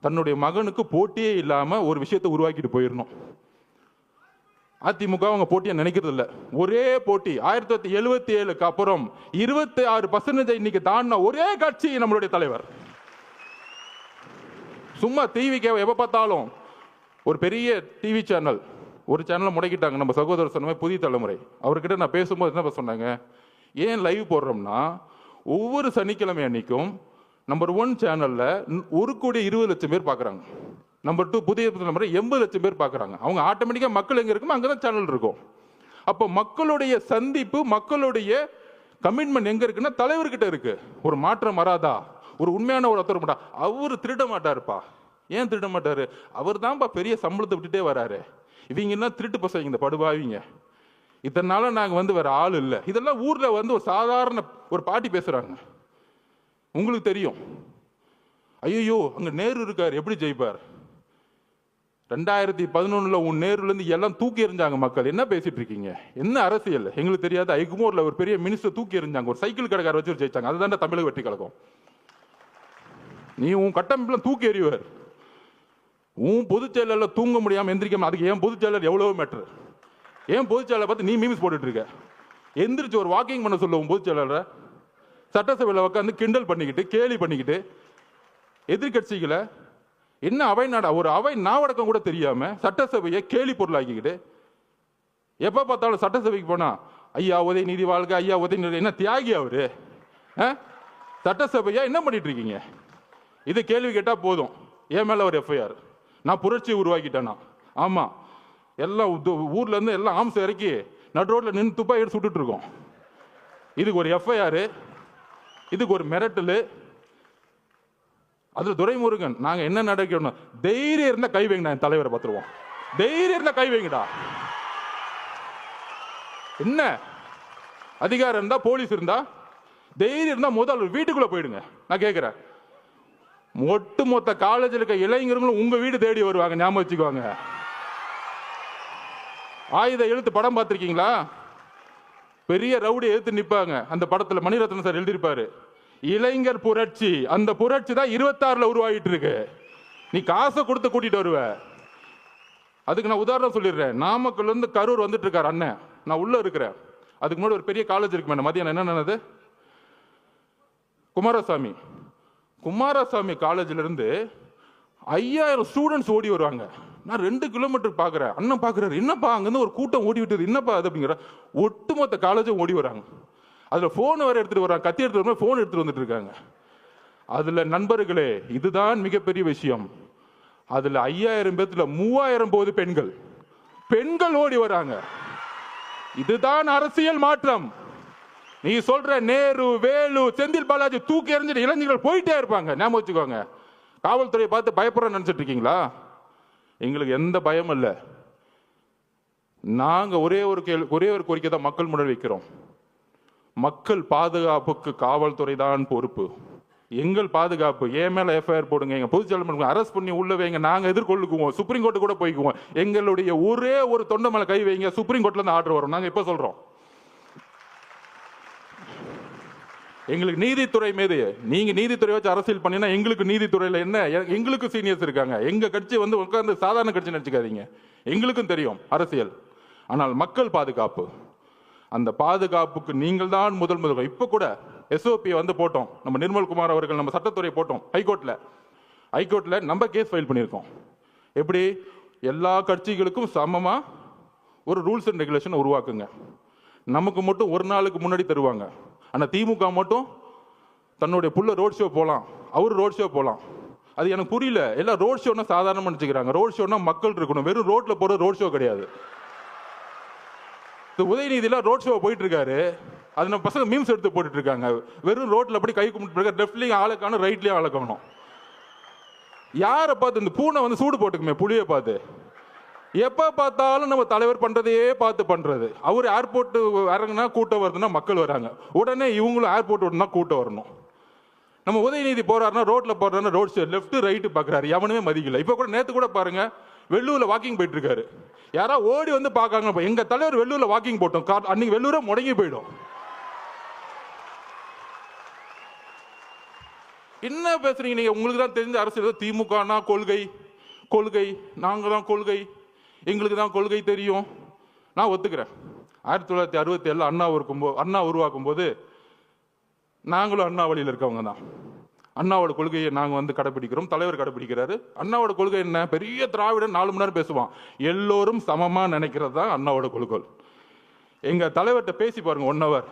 தன்னுடைய மகனுக்கு போட்டியே இல்லாம ஒரு விஷயத்தை உருவாக்கிட்டு போயிடணும். அதிமுக அவங்க போட்டியை நினைக்கிறது இல்லை. ஒரே போட்டி 1977க்கு அப்புறம் 26% இன்னைக்கு தாண்டின ஒரே கட்சி நம்மளுடைய தலைவர். சும்மா டிவிக்கு எப்ப பார்த்தாலும் ஒரு பெரிய டிவி சேனல் ஒரு சேனலை முடக்கிட்டாங்க. நம்ம சகோதரர் சொன்ன புதிய தலைமுறை அவர்கிட்ட நான் பேசும்போது என்ன சொன்னாங்க, ஏன் லைவ் போடுறோம்னா ஒவ்வொரு சனிக்கிழமை அன்னைக்கும் நம்பர் 1 சேனல்ல 1,20,00,000 பேர் பார்க்குறாங்க. நம்பர் 2 புதிய தலைமுறை 80,00,000 பேர் பார்க்குறாங்க. அவங்க ஆட்டோமேட்டிக்காக மக்கள் எங்கே இருக்குமோ அங்கே தான் சேனல் இருக்கும். அப்போ மக்களுடைய சந்திப்பு, மக்களுடைய கமிட்மெண்ட் எங்கே இருக்குன்னா தலைவர்கிட்ட இருக்கு. ஒரு மாற்றம் வராதா? ஒரு உண்மையான ஒரு ஒருத்தர் மாட்டா. அவர் திருட மாட்டாருப்பா. ஏன் திருட மாட்டாரு? அவர் தான்ப்பா பெரிய சம்பளத்தை விட்டுட்டே வராரு. இவங்க என்ன திருட்டு பசங்க, இந்த படுபாவிங்க. இதனால நாங்கள் வேற ஆள் இல்லை. இதெல்லாம் ஊர்ல ஒரு சாதாரண ஒரு பாட்டி பேசுறாங்க. உங்களுக்கு தெரியும், ஐயோ அங்க நேரு இருக்காரு, எப்படி ஜெயிப்பார்? 2011 உன் நேருல இருந்து எல்லாம் தூக்கி எறிஞ்சாங்க மக்கள். என்ன பேசிட்டு இருக்கீங்க? என்ன அரசியல் எங்களுக்கு தெரியாது. ஐகுமோர்ல ஒரு பெரிய மினிஸ்டர் தூக்கி எறிஞ்சாங்க, ஒரு சைக்கிள் கடைக்கார வச்சு ஜெயிச்சாங்க. அதுதான் தமிழக வெற்றி கழகம். நீ உன் கட்டமைப்புல தூக்கி எறிவார். உன் பொதுச் செயலர்ல தூங்க முடியாம எந்திரிக்காம, அதுக்கு ஏன் பொதுச் செயலர் எவ்வளவு மேட்டர்? ஏன் பொதுச் செயலர் பார்த்து நீ மீம்ஸ் போட்டுட்டு இருக்க? எந்திரிச்சு ஒரு வாக்கிங் பண்ண சொல்லுவோம் பொதுச் செயலரை. சட்டசபையில் உட்காந்து கிண்டல் பண்ணிக்கிட்டு கேலி பண்ணிக்கிட்டு எதிர்கட்சிகளை என்ன அவை நாடா, ஒரு அவை நாவடக்கம் கூட தெரியாம சட்டசபையை கேலி பொருளாக்கிக்கிட்டு எப்ப பார்த்தாலும் சட்டசபைக்கு போனா ஐயா உதயநிதி வாழ்க, ஐயா உதயநிதி. என்ன தியாகி அவரு? சட்டசபையா என்ன பண்ணிட்டு இருக்கீங்க? இது கேள்வி கேட்டா போதும், என் மேல ஒரு எஃப்ஐஆர், நான் புரட்சி உருவாக்கிட்டேனா? ஆமா, எல்லாம் ஊர்ல இருந்து எல்லாம் ஆம்ஸ் இறக்கி நடு ரோட்ல நின்று துப்பாக்கி எடுத்து சுட்டுட்டு இருக்கோம். இதுக்கு ஒரு எஃப்ஐஆர், இதுக்கு ஒரு மிரட்டல். அதுல துரைமுருகன் நாங்க என்ன நடக்கணும்? தைரியம் இருந்தா கை வைங்கடா, என் தலைவரை பார்த்துருவோம். தைரியம் இருந்தா கை வைங்கடா. என்ன அதிகாரம் இருந்தா, போலீஸ் இருந்தா, தைரியம் இருந்தா முதல் வீட்டுக்குள்ள போயிடுங்க. நான் கேட்கிறேன், ஒட்டுமொத்த காலேஜில் இருக்க இளைஞர்களும் உங்க வீடு தேடி வருவாங்க, ஞாபகம் வச்சுக்குவாங்க. ஆயுத எழுத்து படம் பார்த்திருக்கீங்களா? பெரிய ரவுடி எழுத்து நிற்பாங்க. அந்த படத்துல மணிரத்னம் சார் எழுதியிருப்பாரு, இளைஞர் புரட்சி. அந்த புரட்சி தான் 26ல உருவாகிட்டு இருக்கு. நீ காசை கொடுத்து கூட்டிட்டு வருவ. அதுக்கு நான் உதாரணம் சொல்லிடுறேன். நாமக்கல்ல இருந்து கரூர் வந்துட்டு இருக்காரு அண்ணன், நான் உள்ள இருக்கிறேன். அதுக்கு முன்னாடி ஒரு பெரிய காலேஜ் இருக்கு மேடம், மதியானம் என்ன நடந்தது? குமாரசாமி காலேஜ்ல இருந்து 5000 ஸ்டூடெண்ட்ஸ் ஓடி வருவாங்க. நான் 2 கிலோமீட்டர் பாக்குறேன். அண்ணன் பாக்குறாரு, என்னப்பா அங்கிருந்து ஒரு கூட்டம் ஓடி விட்டது, என்னப்பா அது அப்படிங்கிற. ஒட்டுமொத்த காலேஜும் ஓடி வராங்க. அதுல போன் வேற எடுத்துட்டு வராங்க, கத்தி எடுத்துட்டு வர போன் எடுத்துட்டு வந்துட்டு இருக்காங்க. அதுல நண்பர்களே, இதுதான் மிகப்பெரிய விஷயம். அதுல 5000 பேத்துல 3000 போது பெண்கள் ஓடி வராங்க. இதுதான் அரசியல் மாற்றம். நீ சொல்ற நேரு, வேலு, செந்தில் பாலாஜி தூக்கி எறிஞ்சிட்டு இளைஞர்கள் போயிட்டே இருப்பாங்க. ஞாபகம் வச்சுக்கோங்க. காவல்துறையை பார்த்து பயப்படுற நினைச்சிட்டு இருக்கீங்களா? எங்களுக்கு எந்த பயம் இல்லை. நாங்க ஒரே ஒரு கோரிக்கை தான் மக்கள் முன்னாடி வைக்கிறோம். மக்கள் பாதுகாப்புக்கு காவல்துறை தான் பொறுப்பு. எங்கள் பாதுகாப்பு. என் மேல எஃப்ஐஆர் போடுங்க, எங்க பொதுச்செயலாளர் அரெஸ்ட் பண்ணி உள்ள வைங்க, நாங்க எதிர்கொள்ளுக்குவோம். சுப்ரீம் கோர்ட்டு கூட போய்க்குவோம். எங்களுடைய ஒரே ஒரு தொண்டை மேல கை வைங்க, சுப்ரீம் கோர்ட்ல இருந்து ஆர்டர் வரும். நாங்க இப்ப சொல்றோம், எங்களுக்கு நீதித்துறை மீது, நீங்க நீதித்துறை வச்சு அரசியல் பண்ணினா எங்களுக்கு நீதித்துறையில என்ன, எங்களுக்கு சீனியர்ஸ் இருக்காங்க. எங்க கட்சி உட்கார்ந்து சாதாரண கட்சி நினைச்சுக்காதீங்க, எங்களுக்கும் தெரியும் அரசியல். ஆனால் மக்கள் பாதுகாப்பு, அந்த பாதுகாப்புக்கு நீங்கள் தான் முதல். இப்ப கூட எஸ்ஓபி போட்டோம், நம்ம நிர்மல்குமார் அவர்கள் நம்ம சட்டத்துறை போட்டோம் ஹைகோர்ட்ல நம்ம கேஸ் ஃபைல் பண்ணியிருக்கோம். எப்படி எல்லா கட்சிகளுக்கும் சமமா ஒரு ரூல்ஸ் அண்ட் ரெகுலேஷன் உருவாக்குங்க. நமக்கு மட்டும் ஒரு நாளுக்கு முன்னாடி தருவாங்க. ஆனா திமுக மட்டும் தன்னுடைய புள்ள ரோட் ஷோ போலாம், அவரு ரோட் ஷோ போலாம். அது எனக்கு புரியல. எல்லாம் ரோட் ஷோன்னா சாதாரணமா நினைச்சுக்கிறாங்க. ரோட் ஷோன்னா மக்கள் இருக்கணும், வெறும் ரோட்ல போற ரோட் ஷோ கிடையாது. உதயநிதியில ரோட் ஷோ போயிட்டு இருக்காரு, அது நம்ம பசங்க மீம்ஸ் எடுத்து போட்டுட்டு இருக்காங்க. வெறும் ரோட்ல அப்படி கை கும்பிட்டு லெஃப்ட்லயும் ஆளை காணும், ரைட்லயும் ஆளை காணும். யாரை பார்த்து இந்த பூனை சூடு போட்டுக்குமே, புளியை பார்த்து. எப்ப பார்த்தாலும் நம்ம தலைவர் பண்றதையே பார்த்து பண்றது. அவர் ஏர்போர்ட் இறங்குனா கூட்டம் வருதுன்னா மக்கள் வராங்க, உடனே இவங்களும் ஏர்போர்ட் விடனா கூட்டம் வரணும். நம்ம உதயநிதி போறாருன்னா ரோட்ல போறாருன்னா ரோட் ஷோ லெஃப்ட் ரைட்டு பாக்குறாரு, எவனுமே மதிக்கல. இப்ப கூட நேத்து கூட பாருங்க, வெள்ளூர்ல வாக்கிங் போயிட்டு இருக்காரு. யாரா ஓடி வந்து பார்க்காங்க, எங்க தலைவர் வெள்ளூர்ல வாக்கிங் போட்டோம், அன்னைக்கு வெள்ளூர முடங்கி போயிடும். என்ன பேசுறீங்க நீங்க? உங்களுக்கு தான் தெரிஞ்ச அரசியல். திமுகனா கொள்கை, கொள்கை, நாங்க தான் கொள்கை, எங்களுக்கு தான் கொள்கை தெரியும். நான் ஒத்துக்கிறேன். 1967 அண்ணா உருவாக்கும் போது நாங்களும் அண்ணா வழியில் இருக்கவங்க தான். அண்ணாவோட கொள்கையை நாங்கள் வந்து கடைபிடிக்கிறோம், தலைவர் கடைபிடிக்கிறாரு. அண்ணாவோட கொள்கை என்ன? பெரிய திராவிடன் 4 மணி நேரம் பேசுவான், எல்லோரும் சமமாக நினைக்கிறது தான் அண்ணாவோட கொள்கை. எங்க தலைவர்கிட்ட பேசி பாருங்க 1 hour.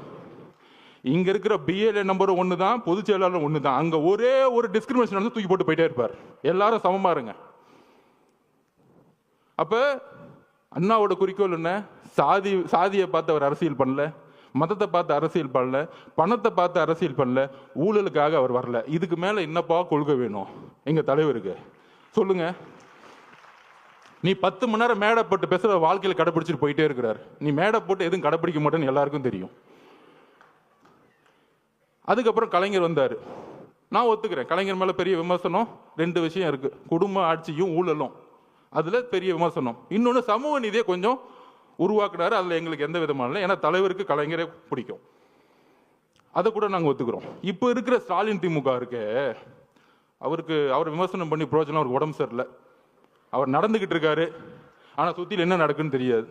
இங்க இருக்கிற பிஏல நம்பர் 1 தான், பொதுச் செயலாளர் 1 தான். அங்க ஒரே ஒரு டிஸ்கிரிமினேஷன் வந்து தூக்கி போட்டு போயிட்டே இருப்பார். எல்லாரும் சமமா இருங்க. அப்ப அண்ணாவோட குறிக்கோள் என்ன? சாதியை பார்த்து அவர் அரசியல் பண்ணல, மதத்தை பார்த்து அரசியல் பண்ணல, பணத்தை பார்த்து அரசியல் பண்ணல, ஊழலுக்காக அவர் வரல. இதுக்கு மேல என்னப்பா கொள்கை வேணும் எங்க தலைவருக்கு? சொல்லுங்க. நீ 10 மணி நேரம் மேடை போட்டு பேசுற வாழ்க்கையில் கடைபிடிச்சிட்டு போயிட்டே இருக்கிறார். நீ மேடை போட்டு எதுவும் கடைபிடிக்க மாட்டேன்னு எல்லாருக்கும் தெரியும். அதுக்கப்புறம் கலைஞர் வந்தாரு. நான் ஒத்துக்கிறேன், கலைஞர் மேல பெரிய விமர்சனம் 2 விஷயம் இருக்கு. குடும்ப ஆட்சியும் ஊழலும், அதுல பெரிய விமர்சனம். இன்னொன்னு சமூக நீதியை கொஞ்சம் உருவாக்குனாரு, அதுல எங்களுக்கு எந்த விதமான இல்லை. ஏன்னா தலைவருக்கு கலைஞரே பிடிக்கும், அதை கூட நாங்கள் ஒத்துக்கிறோம். இப்போ இருக்கிற ஸ்டாலின் திமுக இருக்கு, அவர் விமர்சனம் பண்ணி பிரோஜனம். அவருக்கு உடம்பு சரியில்லை, அவர் நடந்துகிட்டு இருக்காரு, ஆனா சுத்தியில் என்ன நடக்குன்னு தெரியாது.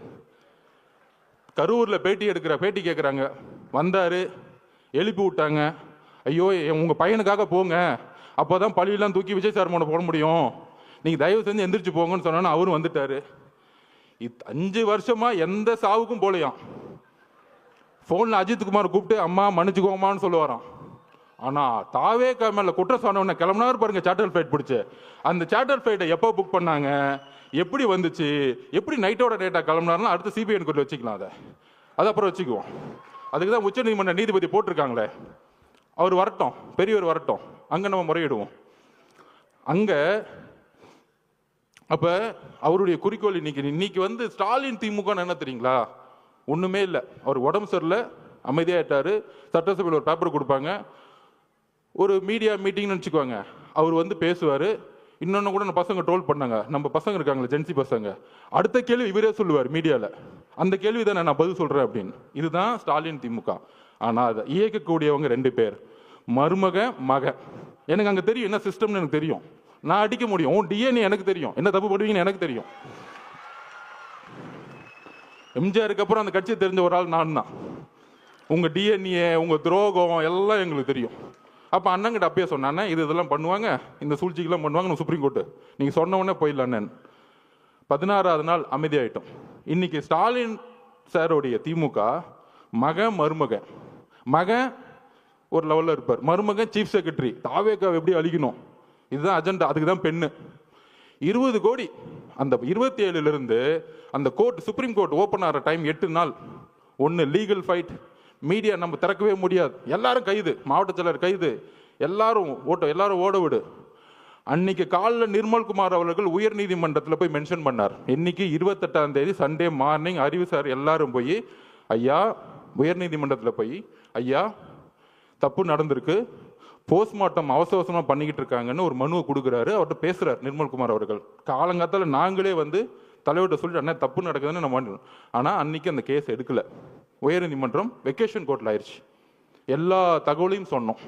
கரூர்ல பேட்டி கேட்குறாங்க, வந்தாரு, எழுப்பி விட்டாங்க. ஐயோ உங்க பையனுக்காக போங்க, அப்போதான் பழியெல்லாம் தூக்கி விஜய் சார் மேல போட முடியும், நீங்க தயவு செஞ்சு எந்திரிச்சு போங்கன்னு சொன்னா அவரும் வந்துட்டாரு. 5 வருஷமா எந்த சாவுக்கும் போலையாம். போன்ல அஜித் குமார் கூப்பிட்டு அம்மா மன்னிச்சுக்கோமான்னு சொல்லுவாராம். ஆனா தாவேகா மேல குற்றம் சொன்ன கிளம்பினாரு பாருங்க சார்ட்டர் ஃபிளைட் பிடிச்சு. அந்த சார்ட்டர் ஃபிளைட்டை எப்போ புக் பண்ணாங்க, எப்படி வந்துச்சு, எப்படி நைட்டோட டேட்டா கிளம்பினாருன்னா அடுத்து சிபிஐ என்கொயரி வச்சுக்கலாம். அதை அப்புறம் வச்சுக்குவோம். அதுக்கு தான் உச்ச நீதிமன்ற நீதிபதி போட்டிருக்காங்களே, அவர் வரட்டும், பெரியவர் வரட்டும், அங்க நம்ம முறையிடுவோம். அங்க அப்ப அவருடைய குறிக்கோள் இன்னைக்கு வந்து ஸ்டாலின் திமுக என்ன தெரியுங்களா? ஒண்ணுமே இல்லை. அவர் உடம்பு சரியில்லை, அமைதியாயிட்டாரு. சட்டசபையில் ஒரு பேப்பர் கொடுப்பாங்க, ஒரு மீடியா மீட்டிங்னு வச்சுக்குவாங்க, அவர் வந்து பேசுவாரு. இன்னொன்னு கூட பசங்க ட்ரோல் பண்ணாங்க, நம்ம பசங்க இருக்காங்களே ஜென்சி பசங்க, அடுத்த கேள்வி இவரே சொல்லுவார் மீடியால, அந்த கேள்வி தான் நான் பதில் சொல்றேன் அப்படின்னு. இதுதான் ஸ்டாலின் திமுக. ஆனா அதை இயக்கக்கூடியவங்க 2 பேர், மருமக மக. எனக்கு அங்க தெரியும் என்ன சிஸ்டம்னு எனக்கு தெரியும், நான் அடிக்க முடியும். உன் டிஎன்ஏ எனக்கு தெரியும், என்ன தப்பு பண்ணுவீங்கன்னு எனக்கு தெரியும். எம்ஜிஆருக்கு அப்புறம் அந்த கட்சியை தெரிஞ்ச ஒரு ஆள் நான் தான். உங்க டிஎன்ஏ, உங்க துரோகம் எல்லாம் எங்களுக்கு தெரியும். அப்ப அண்ணங்கிட்ட அப்பயே சொன்னானே, இதெல்லாம் பண்ணுவாங்க, இந்த சூழ்ச்சிக்கெல்லாம் பண்ணுவாங்க, சுப்ரீம் கோர்ட்டு நீங்க சொன்ன உடனே போயிடலான்னு. 16வது நாள் அமைதியாயிட்டோம். இன்னைக்கு ஸ்டாலின் சாரோடைய திமுக மருமக, மகன் ஒரு லெவல்ல இருப்பார், மருமகன் சீஃப் செக்ரட்டரி. தாவேக்காவை எப்படி அழிக்கணும், இதுதான் அஜெண்டா. அதுக்கு தான் பெண்ணு 20 கோடி. அந்த 27 இருந்து அந்த கோர்ட், சுப்ரீம் கோர்ட் ஓப்பன் ஆகிற டைம் 8 நாள். ஒன்று லீகல் ஃபைட், மீடியா நம்ம திறக்கவே முடியாது, எல்லாரும் கைது, மாவட்ட செயலர் கைது, எல்லாரும் ஓட விடு. அன்னைக்கு காலில் நிர்மல்குமார் அவர்கள் உயர் நீதிமன்றத்தில் போய் மென்ஷன் பண்ணார். இன்னைக்கு 28ஆம் தேதி சண்டே மார்னிங் அறிவு சார் எல்லாரும் போய் ஐயா உயர் நீதிமன்றத்தில் போய் ஐயா தப்பு நடந்திருக்கு, போஸ்ட்மார்ட்டம் அவசரமாக பண்ணிக்கிட்டு இருக்காங்கன்னு ஒரு மனுவை கொடுக்குறாரு. அவர்கிட்ட பேசுறாரு நிர்மல்குமார் அவர்கள். காலங்காத்தால் நாங்களே வந்து தலைவர்கிட்ட சொல்லிட்டு அண்ணா தப்பு நடக்குதுன்னு நம்ம. ஆனால் அன்னைக்கு அந்த கேஸ் எடுக்கல. உயர் நீதிமன்றம் வெக்கேஷன் கோர்ட்டில் ஆயிடுச்சு. எல்லா தகவலையும் சொன்னோம்.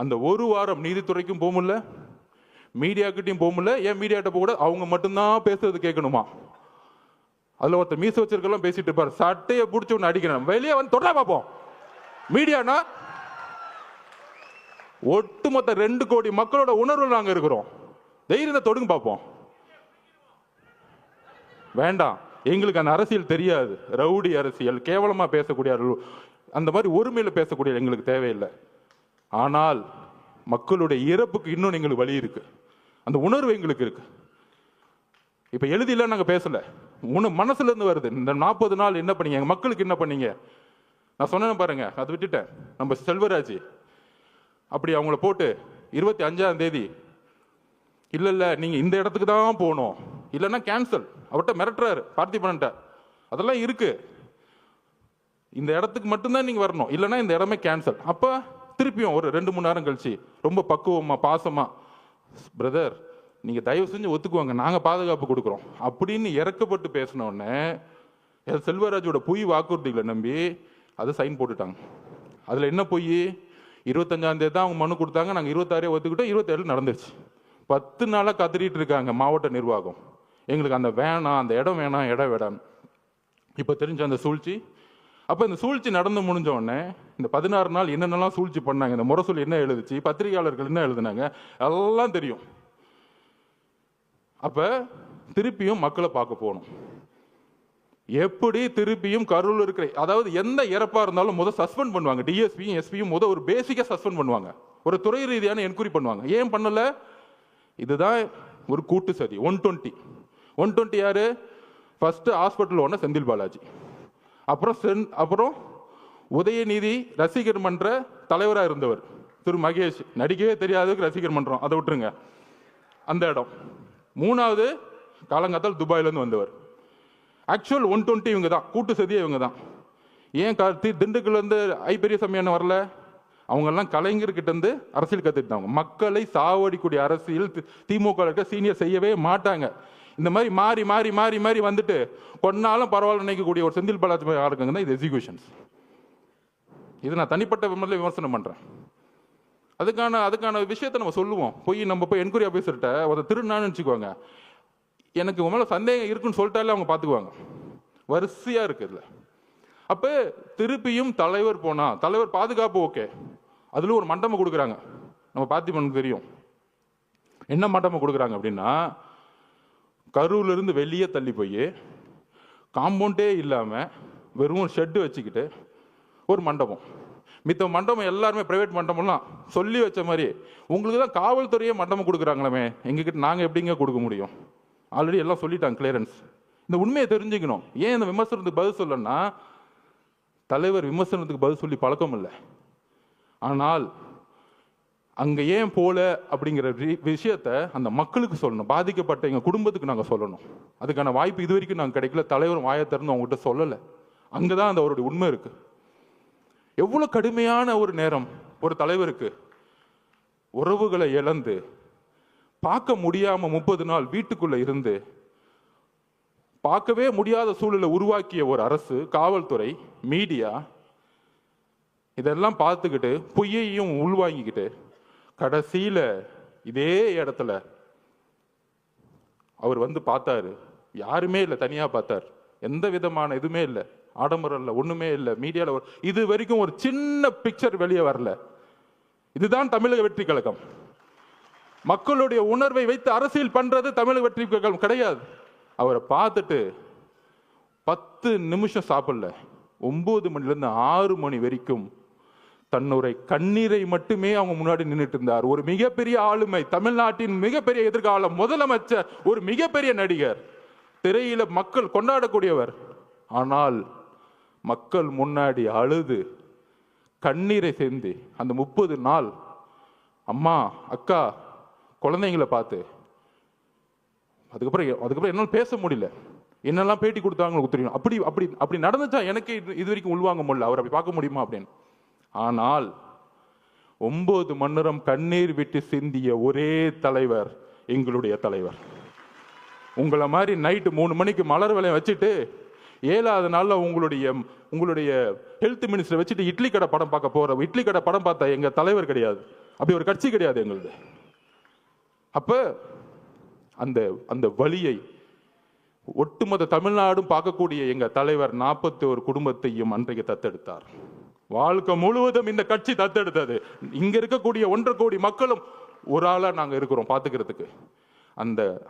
அந்த ஒரு வாரம் நீதித்துறைக்கும் போக முடியல, மீடியாக்கிட்டையும் போக முடியல. ஏன் மீடியாட்ட போக கூட அவங்க மட்டும்தான் பேசுறது கேட்கணுமா? அதில் ஒருத்தர் மீச வச்சிருக்கலாம் பேசிட்டு இருப்பார், சட்டையை பிடிச்சி ஒன்று அடிக்கணும், வெளியே வந்து தொடரா பார்ப்போம். மீடியானா ஒட்டுமொத்த 2 கோடி மக்களோட உணர்வு நாங்க இருக்கிறோம், தைரியத்தை தொடுங்க பார்ப்போம். வேண்டாம், எங்களுக்கு அந்த அரசியல் தெரியாது, ரவுடி அரசியல், கேவலமா பேசக்கூடிய அந்த மாதிரி ஒருமையில பேசக்கூடிய எங்களுக்கு தேவையில்லை. ஆனால் மக்களுடைய இறப்புக்கு இன்னும் எங்களுக்கு வழி இருக்கு, அந்த உணர்வு எங்களுக்கு இருக்கு. இப்ப எழுதில நாங்க பேசல, மனசுல இருந்து வருது. இந்த 40 நாள் என்ன பண்ணீங்க, எங்க மக்களுக்கு என்ன பண்ணீங்க? நான் சொன்னேன் பாருங்க, அதை விட்டுட்டேன். நம்ம செல்வராஜ் அப்படி அவங்கள போட்டு 25ஆம் தேதி இல்ல நீங்க இந்த இடத்துக்கு தான் போகணும், இல்லைன்னா கேன்சல், அவர்கிட்ட மிரட்டுறாரு பார்த்திபன்ட்ட. அதெல்லாம் இருக்கு, இந்த இடத்துக்கு மட்டும்தான் நீங்க வரணும், இல்லைன்னா இந்த இடமே கேன்சல். அப்ப திருப்பியும் ஒரு 2-3 நேரம் கழிச்சு ரொம்ப பக்குவமா பாசமா, பிரதர் நீங்க தயவு செஞ்சு ஒத்துக்குவாங்க, நாங்க பாதுகாப்பு கொடுக்குறோம் அப்படின்னு இறக்கப்பட்டு பேசின உடனே செல்வராஜோட பொய் வாக்குறுதிகளை நம்பி அதை சைன் போட்டுட்டாங்க. அதுல என்ன பொய்? 25ஆம் தேதி தான் அவங்க மனு கொடுத்தாங்க, நாங்கள் 26 ஒத்துக்கிட்டோம், 27 நடந்துருச்சு. 10 நாளாக கத்திரிட்டு இருக்காங்க மாவட்ட நிர்வாகம், எங்களுக்கு அந்த வேணாம், அந்த இடம் வேணாம், இடம் வேணாம். இப்போ தெரிஞ்ச அந்த சூழ்ச்சி. அப்போ இந்த சூழ்ச்சி நடந்து முடிஞ்ச உடனே இந்த 16 நாள் என்னென்னலாம் சூழ்ச்சி பண்ணாங்க, இந்த முரசொலி என்ன எழுதுச்சு, பத்திரிகையாளர்கள் என்ன எழுதுனாங்க, எல்லாம் தெரியும். அப்போ திருப்பியும் மக்களை பார்க்க போகணும். எப்படி திருப்பியும் கரூர் இருக்கிற, அதாவது எந்த இறப்பா இருந்தாலும் முதல் சஸ்பெண்ட் பண்ணுவாங்க. டிஎஸ்பியும் எஸ்பியும் முதல் ஒரு பேசிக்கா சஸ்பெண்ட் பண்ணுவாங்க, ஒரு துறை ரீதியான என்கொயரி பண்ணுவாங்க. ஏன் பண்ணல? இதுதான் ஒரு கூட்டு சதி. 120 யாரு? First hospital owner Senthil Balaji, அப்புறம் உதயநிதி ரசிகர் மன்ற தலைவராக இருந்தவர் திரு மகேஷ், நடிக்கவே தெரியாததுக்கு ரசிகர் மன்றம், அதை விட்டுருங்க அந்த இடம். 3வது காலங்காத்தால் துபாயிலேருந்து வந்தவர். ஆக்சுவல் 120 இவங்க தான், கூட்டு சதியே இவங்க தான். ஏன் திண்டுக்கல்லேருந்து பெரியசாமி என்ன வரல? அவங்கெல்லாம் கலைஞர்கிட்ட இருந்து அரசியல் கற்றுக்கிட்டாங்க. மக்களை சாவடிக்கூடிய அரசியல் திமுக சீனியர் செய்யவே மாட்டாங்க. இந்த மாதிரி மாறி மாறி மாறி மாறி வந்துட்டு கொன்னாலும் பரவாயில்ல நினைக்கக்கூடிய ஒரு செந்தில் பாலாஜி யாருக்குங்க தான் இது எக்ஸிகியூஷன்ஸ். இது நான் தனிப்பட்ட விமர்சனம் பண்ணுறேன். அதுக்கான விஷயத்தை நம்ம சொல்லுவோம். நம்ம போய் என்கொயரி ஆஃபீஸர்கிட்ட ஒரு திருநான்னு வச்சுக்குவாங்க, எனக்கு உங்க மேலே சந்தேகம் இருக்குன்னு சொல்லிட்டாலே அவங்க பார்த்துக்குவாங்க. வரிசையாக இருக்குதுல்ல. அப்போ திருப்பியும் தலைவர் போனா, தலைவர் பாதுகாப்பு ஓகே, அதில் ஒரு மண்டபம் கொடுக்குறாங்க. நம்ம பார்த்திபனுக்கு தெரியும் என்ன மண்டபம் கொடுக்குறாங்க அப்படின்னா, கரூர்ல இருந்து வெளியே தள்ளி போய் காம்பவுண்டே இல்லாமல் வெறும் ஷெட்டு வச்சுக்கிட்டு ஒரு மண்டபம். மித்த மண்டபம் எல்லாருமே பிரைவேட் மண்டபம்லாம் சொல்லி வச்ச மாதிரி, உங்களுக்கு தான் காவல்துறையே மண்டபம் கொடுக்குறாங்களே, எங்ககிட்ட நாங்கள் எப்படிங்க கொடுக்க முடியும்? ஆல்ரெடி எல்லாம் சொல்லிட்டாங்க, கிளியரன்ஸ். இந்த உண்மையை தெரிஞ்சுக்கணும். ஏன் இந்த விமர்சனத்துக்கு பதில் சொல்லணும்னா, தலைவர் விமர்சனத்துக்கு பதில் சொல்லி பழக்கம் இல்லை. ஆனால் அங்கே ஏன் போல அப்படிங்கிற விஷயத்த அந்த மக்களுக்கு சொல்லணும், பாதிக்கப்பட்ட எங்கள் குடும்பத்துக்கு நாங்கள் சொல்லணும். அதுக்கான வாய்ப்பு இது வரைக்கும் நாங்கள் கிடைக்கல. தலைவரும் வாயை திறந்து அவங்ககிட்ட சொல்லலை. அங்கே தான் அந்த அவருடைய உண்மை இருக்கு. எவ்வளோ கடுமையான ஒரு நேரம் ஒரு தலைவருக்கு, உறவுகளை இழந்து பார்க்க முடியாம 30 நாள் வீட்டுக்குள்ள இருந்து பார்க்கவே முடியாத சூழலை உருவாக்கிய ஒரு அரசு, காவல்துறை, மீடியா இதெல்லாம் பார்த்துக்கிட்டு பொய்யையும் உள்வாங்கிக்கிட்டு கடைசியில இதே இடத்துல அவர் வந்து பார்த்தாரு. யாருமே இல்லை, தனியா பார்த்தார். எந்த விதமான இதுவுமே இல்லை, ஆடம்பரம் இல்லை, ஒண்ணுமே இல்லை. மீடியாவில் இது வரைக்கும் ஒரு சின்ன பிக்சர் வெளியே வரல. இதுதான் தமிழக வெற்றி கழகம். மக்களுடைய உணர்வை வைத்து அரசியல் பண்றது தமிழக வெற்றி கழகம் கிடையாது. அவரை பார்த்துட்டு 10 நிமிஷம் சாப்பிடல, 9 மணிலேருந்து 6 மணி வரைக்கும் தன்னுடைய கண்ணீரை மட்டுமே அவங்க முன்னாடி நின்றுட்டு இருந்தார். ஒரு மிகப்பெரிய ஆளுமை, தமிழ்நாட்டின் மிகப்பெரிய எதிர்காலம், முதலமைச்சர், ஒரு மிகப்பெரிய நடிகர், திரையில மக்கள் கொண்டாடக்கூடியவர். ஆனால் மக்கள் முன்னாடி அழுது கண்ணீரை சேர்ந்து அந்த 30 நாள் அம்மா, அக்கா, குழந்தைங்களை பார்த்து அதுக்கப்புறம் என்னால் பேச முடியல. என்னெல்லாம் பேட்டி கொடுத்தாங்க தெரியும். அப்படி நடந்துச்சா எனக்கு இது வரைக்கும் உள்வாங்க முடியல. அவர் அப்படி பார்க்க முடியுமா அப்படின்னு. ஆனால் 9 மணி நேரம் கண்ணீர் விட்டு சிந்திய ஒரே தலைவர் எங்களுடைய தலைவர். உங்களை மாதிரி நைட்டு 3 மணிக்கு மலர் விலையம் வச்சுட்டு 7வது நாள்ல உங்களுடைய ஹெல்த் மினிஸ்டர் வச்சுட்டு இட்லி கடை படம் பார்க்க போற, இட்லி கடை படம் பார்த்தா எங்க தலைவர் கிடையாது. அப்படி ஒரு கட்சி கிடையாது எங்களுது. அப்ப அந்த வலியை ஒட்டுமொத்த தமிழ்நாடும் பார்க்கக்கூடிய எங்க தலைவர் 41 குடும்பத்தையும் அன்றைக்கு தத்தெடுத்தார். வாழ்க்கை முழுவதும் இந்த கட்சி தத்தெடுத்தது. இங்க இருக்கக்கூடிய 1.5 கோடி மக்களும் ஒரு ஆளா நாங்க இருக்கிறோம் பாத்துக்கிறதுக்கு.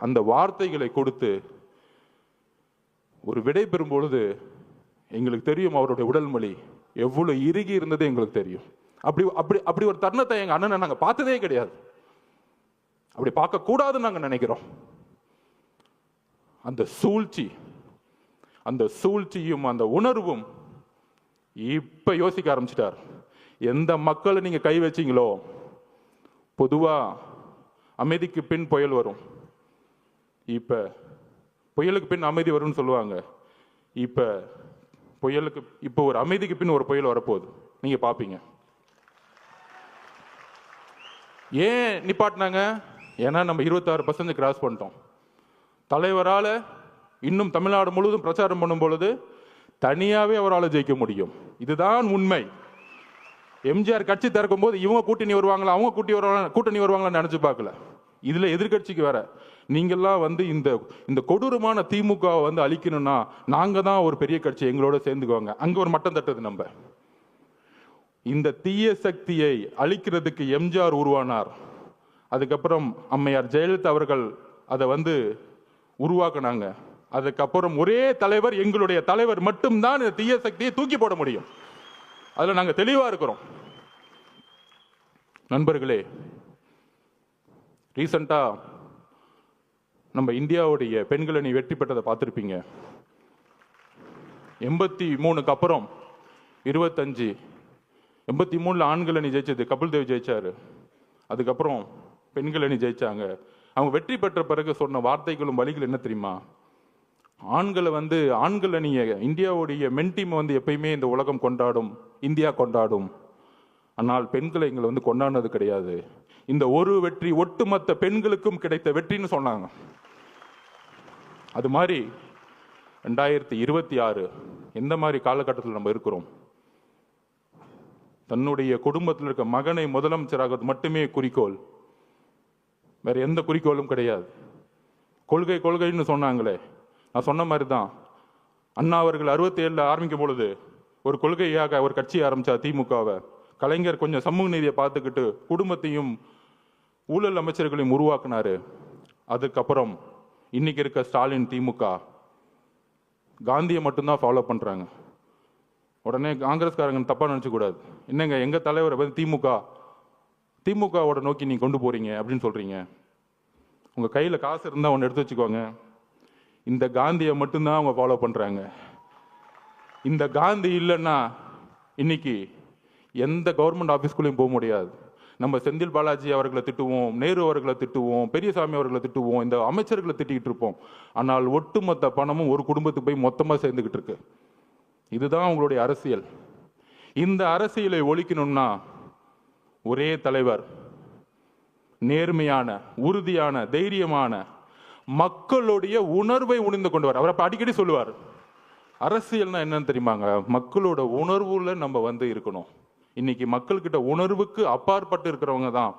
அந்த வார்த்தைகளை கொடுத்து ஒரு விடை பெறும் பொழுது எங்களுக்கு தெரியும் அவருடைய உடல் மொழி எவ்வளவு இறுகி இருந்தது எங்களுக்கு தெரியும். அப்படி ஒரு தருணத்தை எங்க அண்ணனை நாங்க பார்த்ததே கிடையாது. அப்படி பார்க்க கூடாதுன்னு நாங்க நினைக்கிறோம். அந்த சூழ்ச்சியும் அந்த உணர்வும் இப்ப யோசிக்க ஆரம்பிச்சிட்டார். எந்த மக்களை நீங்க கை வச்சீங்களோ, பொதுவா அமைதிக்கு பின் புயல் வரும், இப்ப புயலுக்கு பின் அமைதி வரும்னு சொல்லுவாங்க. இப்ப ஒரு அமைதிக்கு பின் ஒரு புயல் வரப்போகுது, நீங்க பாப்பீங்க. ஏன் நிப்பாட்டினாங்க? ஏன்னா நம்ம 26% கிராஸ் பண்ணிட்டோம். தலைவரால் இன்னும் தமிழ்நாடு முழுவதும் பிரச்சாரம் பண்ணும் பொழுது தனியாகவே அவரால் ஜெயிக்க முடியும். இதுதான் உண்மை. எம்ஜிஆர் கட்சி திறக்கும் போது இவங்க கூட்டணி வருவாங்களா, அவங்க கூட்டணி வருவாங்களான்னு நினைச்சு பார்க்கல. இதுல எதிர்கட்சிக்கு வேற நீங்கெல்லாம் வந்து இந்த கொடூரமான திமுக வந்து அழிக்கணும்னா நாங்க தான் ஒரு பெரிய கட்சி, எங்களோட சேர்ந்துக்குவாங்க. அங்க ஒரு மட்டம் தட்டுது. நம்ம இந்த தீய சக்தியை அழிக்கிறதுக்கு எம்ஜிஆர் உருவானார். அதுக்கப்புறம் அம்மையார் ஜெயலலிதா அவர்கள் அதை வந்து உருவாக்குனாங்க. அதுக்கப்புறம் ஒரே தலைவர், எங்களுடைய தலைவர் மட்டும்தான் இந்த தீய சக்தியை தூக்கி போட முடியும். அதுல நாங்க தெளிவா இருக்கிறோம். நண்பர்களே, ரீசெண்டா நம்ம இந்தியாவுடைய பெண்கள் அணி வெற்றி பெற்றதை பார்த்துருப்பீங்க. 83க்கு அப்புறம் 25, 83ல் ஆண்கள் அணி ஜெயிச்சது கபில் தேவ் ஜெயிச்சாரு. அதுக்கப்புறம் பெண்கள் அணி ஜெயிச்சாங்க. அவங்க வெற்றி பெற்ற பிறகு சொன்ன வார்த்தைகளும் வழிகள் என்ன தெரியுமா? ஆண்கள் அணியை, இந்தியாவுடைய மென் டீம் வந்து எப்பயுமே இந்த உலகம் கொண்டாடும், இந்தியா கொண்டாடும். ஆனால் பெண்களை எங்களை வந்து கொண்டாடினது கிடையாது. இந்த ஒரு வெற்றி ஒட்டுமொத்த பெண்களுக்கும் கிடைத்த வெற்றின்னு சொன்னாங்க. அது மாதிரி 2026 எந்த மாதிரி காலகட்டத்தில் நம்ம இருக்கிறோம்? தன்னுடைய குடும்பத்தில் இருக்க மகனை முதலமைச்சராக மட்டுமே குறிக்கோள், வேற எந்த குறிக்கோளும் கிடையாது. கொள்கைன்னு சொன்னாங்களே, நான் சொன்ன மாதிரி தான். அண்ணா அவர்கள் 67 ஆரம்பிக்கும் பொழுது ஒரு கொள்கையாக ஒரு கட்சி ஆரம்பிச்சா திமுகவை. கலைஞர் கொஞ்சம் சமூக நீதியை பார்த்துக்கிட்டு குடும்பத்தையும் ஊழல் அமைச்சர்களையும் உருவாக்குனாரு. அதுக்கப்புறம் இன்னைக்கு இருக்க ஸ்டாலின் திமுக காந்தியை மட்டும்தான் ஃபாலோ பண்றாங்க. உடனே காங்கிரஸ்காரங்க தப்பா நினைச்ச கூடாது. என்னங்க எங்க தலைவரை வந்து திமுகவோட நோக்கி நீங்க கொண்டு போறீங்க அப்படின்னு சொல்றீங்க. உங்க கையில காசு இருந்தா ஒன்று எடுத்து வச்சுக்கோங்க. இந்த காந்தியை மட்டும்தான் அவங்க ஃபாலோ பண்றாங்க. இந்த காந்தி இல்லைன்னா இன்னைக்கு எந்த கவர்மெண்ட் ஆஃபீஸ்குள்ளேயும் போக முடியாது. நம்ம செந்தில் பாலாஜி அவர்களை திட்டுவோம், நேரு அவர்களை திட்டுவோம், பெரியசாமி அவர்களை திட்டுவோம், இந்த அமைச்சர்களை திட்டிக்கிட்டு இருப்போம். ஆனால் ஒட்டுமொத்த பணமும் ஒரு குடும்பத்துக்கு போய் மொத்தமாக சேர்ந்துக்கிட்டு இருக்கு. இதுதான் அவங்களுடைய அரசியல். இந்த அரசியலை ஒழிக்கணும்னா ஒரே தலைவர், நேர்மையான, உறுதியான, தைரியமான, மக்களுடைய உணர்வை உணர்ந்து கொண்டு அவர் அடிக்கடி சொல்லுவார், அரசியல்னா என்னன்னு தெரியுமாங்க? மக்களோட உணர்வுல நம்ம வந்து இருக்கணும். இன்னைக்கு மக்கள்கிட்ட உணர்வுக்கு அப்பாற்பட்டு இருக்கிறவங்க தான்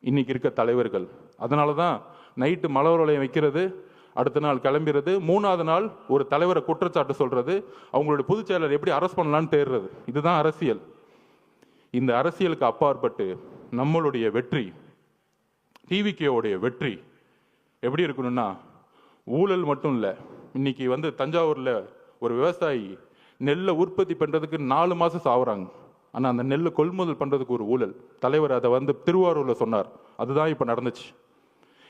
இன்னைக்கு இருக்க தலைவர்கள். அதனாலதான் நைட்டு மலர் வளையம் வைக்கிறது, அடுத்த நாள் கிளம்பிறது, 3வது நாள் ஒரு தலைவரை குற்றச்சாட்டு சொல்றது, அவங்களுடைய பொதுச் செயலர் எப்படி அரெஸ்ட் பண்ணலான்னு தேடுறது. இதுதான் அரசியல். இந்த அரசியலுக்கு அப்பாற்பட்டு நம்மளுடைய வெற்றி, டிவிகேவுடைய வெற்றி எப்படி இருக்கணும்னா, ஊழல் மட்டும் இல்லை. இன்னைக்கு வந்து தஞ்சாவூர்ல ஒரு விவசாயி நெல்லை உற்பத்தி பண்றதுக்கு 4 மாசம் சாவுறாங்க. ஆனா அந்த நெல்லை கொள்முதல் பண்றதுக்கு ஒரு ஊழல். தலைவர் அதை வந்து திருவாரூர்ல சொன்னார். அதுதான் இப்ப நடந்துச்சு.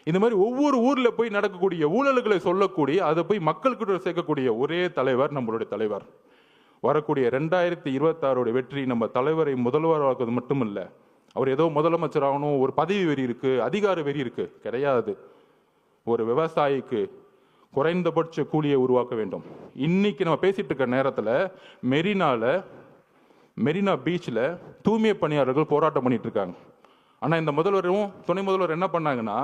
இந்த மாதிரி ஒவ்வொரு ஊர்ல போய் நடக்கக்கூடிய ஊழல்களை சொல்லக்கூடிய, அதை போய் மக்கள்கிட்ட சேர்க்கக்கூடிய ஒரே தலைவர் நம்மளுடைய தலைவர். வரக்கூடிய 2026 வெற்றி நம்ம தலைவரை முதல்வராக்குவது மட்டும் இல்லை. அவர் ஏதோ முதலமைச்சர் ஆகணும், ஒரு பதவி வெறி இருக்கு, அதிகார வெறி இருக்கு, கிடையாது. ஒரு விவசாயிக்கு குறைந்தபட்ச கூலியை உருவாக்க வேண்டும். இன்னைக்கு நம்ம பேசிட்டு இருக்க நேரத்தில் மெரினா பீச்சில் தூய்மை பணியாளர்கள் போராட்டம் பண்ணிட்டு இருக்காங்க. ஆனால் இந்த முதல்வரும் துணை முதல்வர் என்ன பண்ணாங்கன்னா,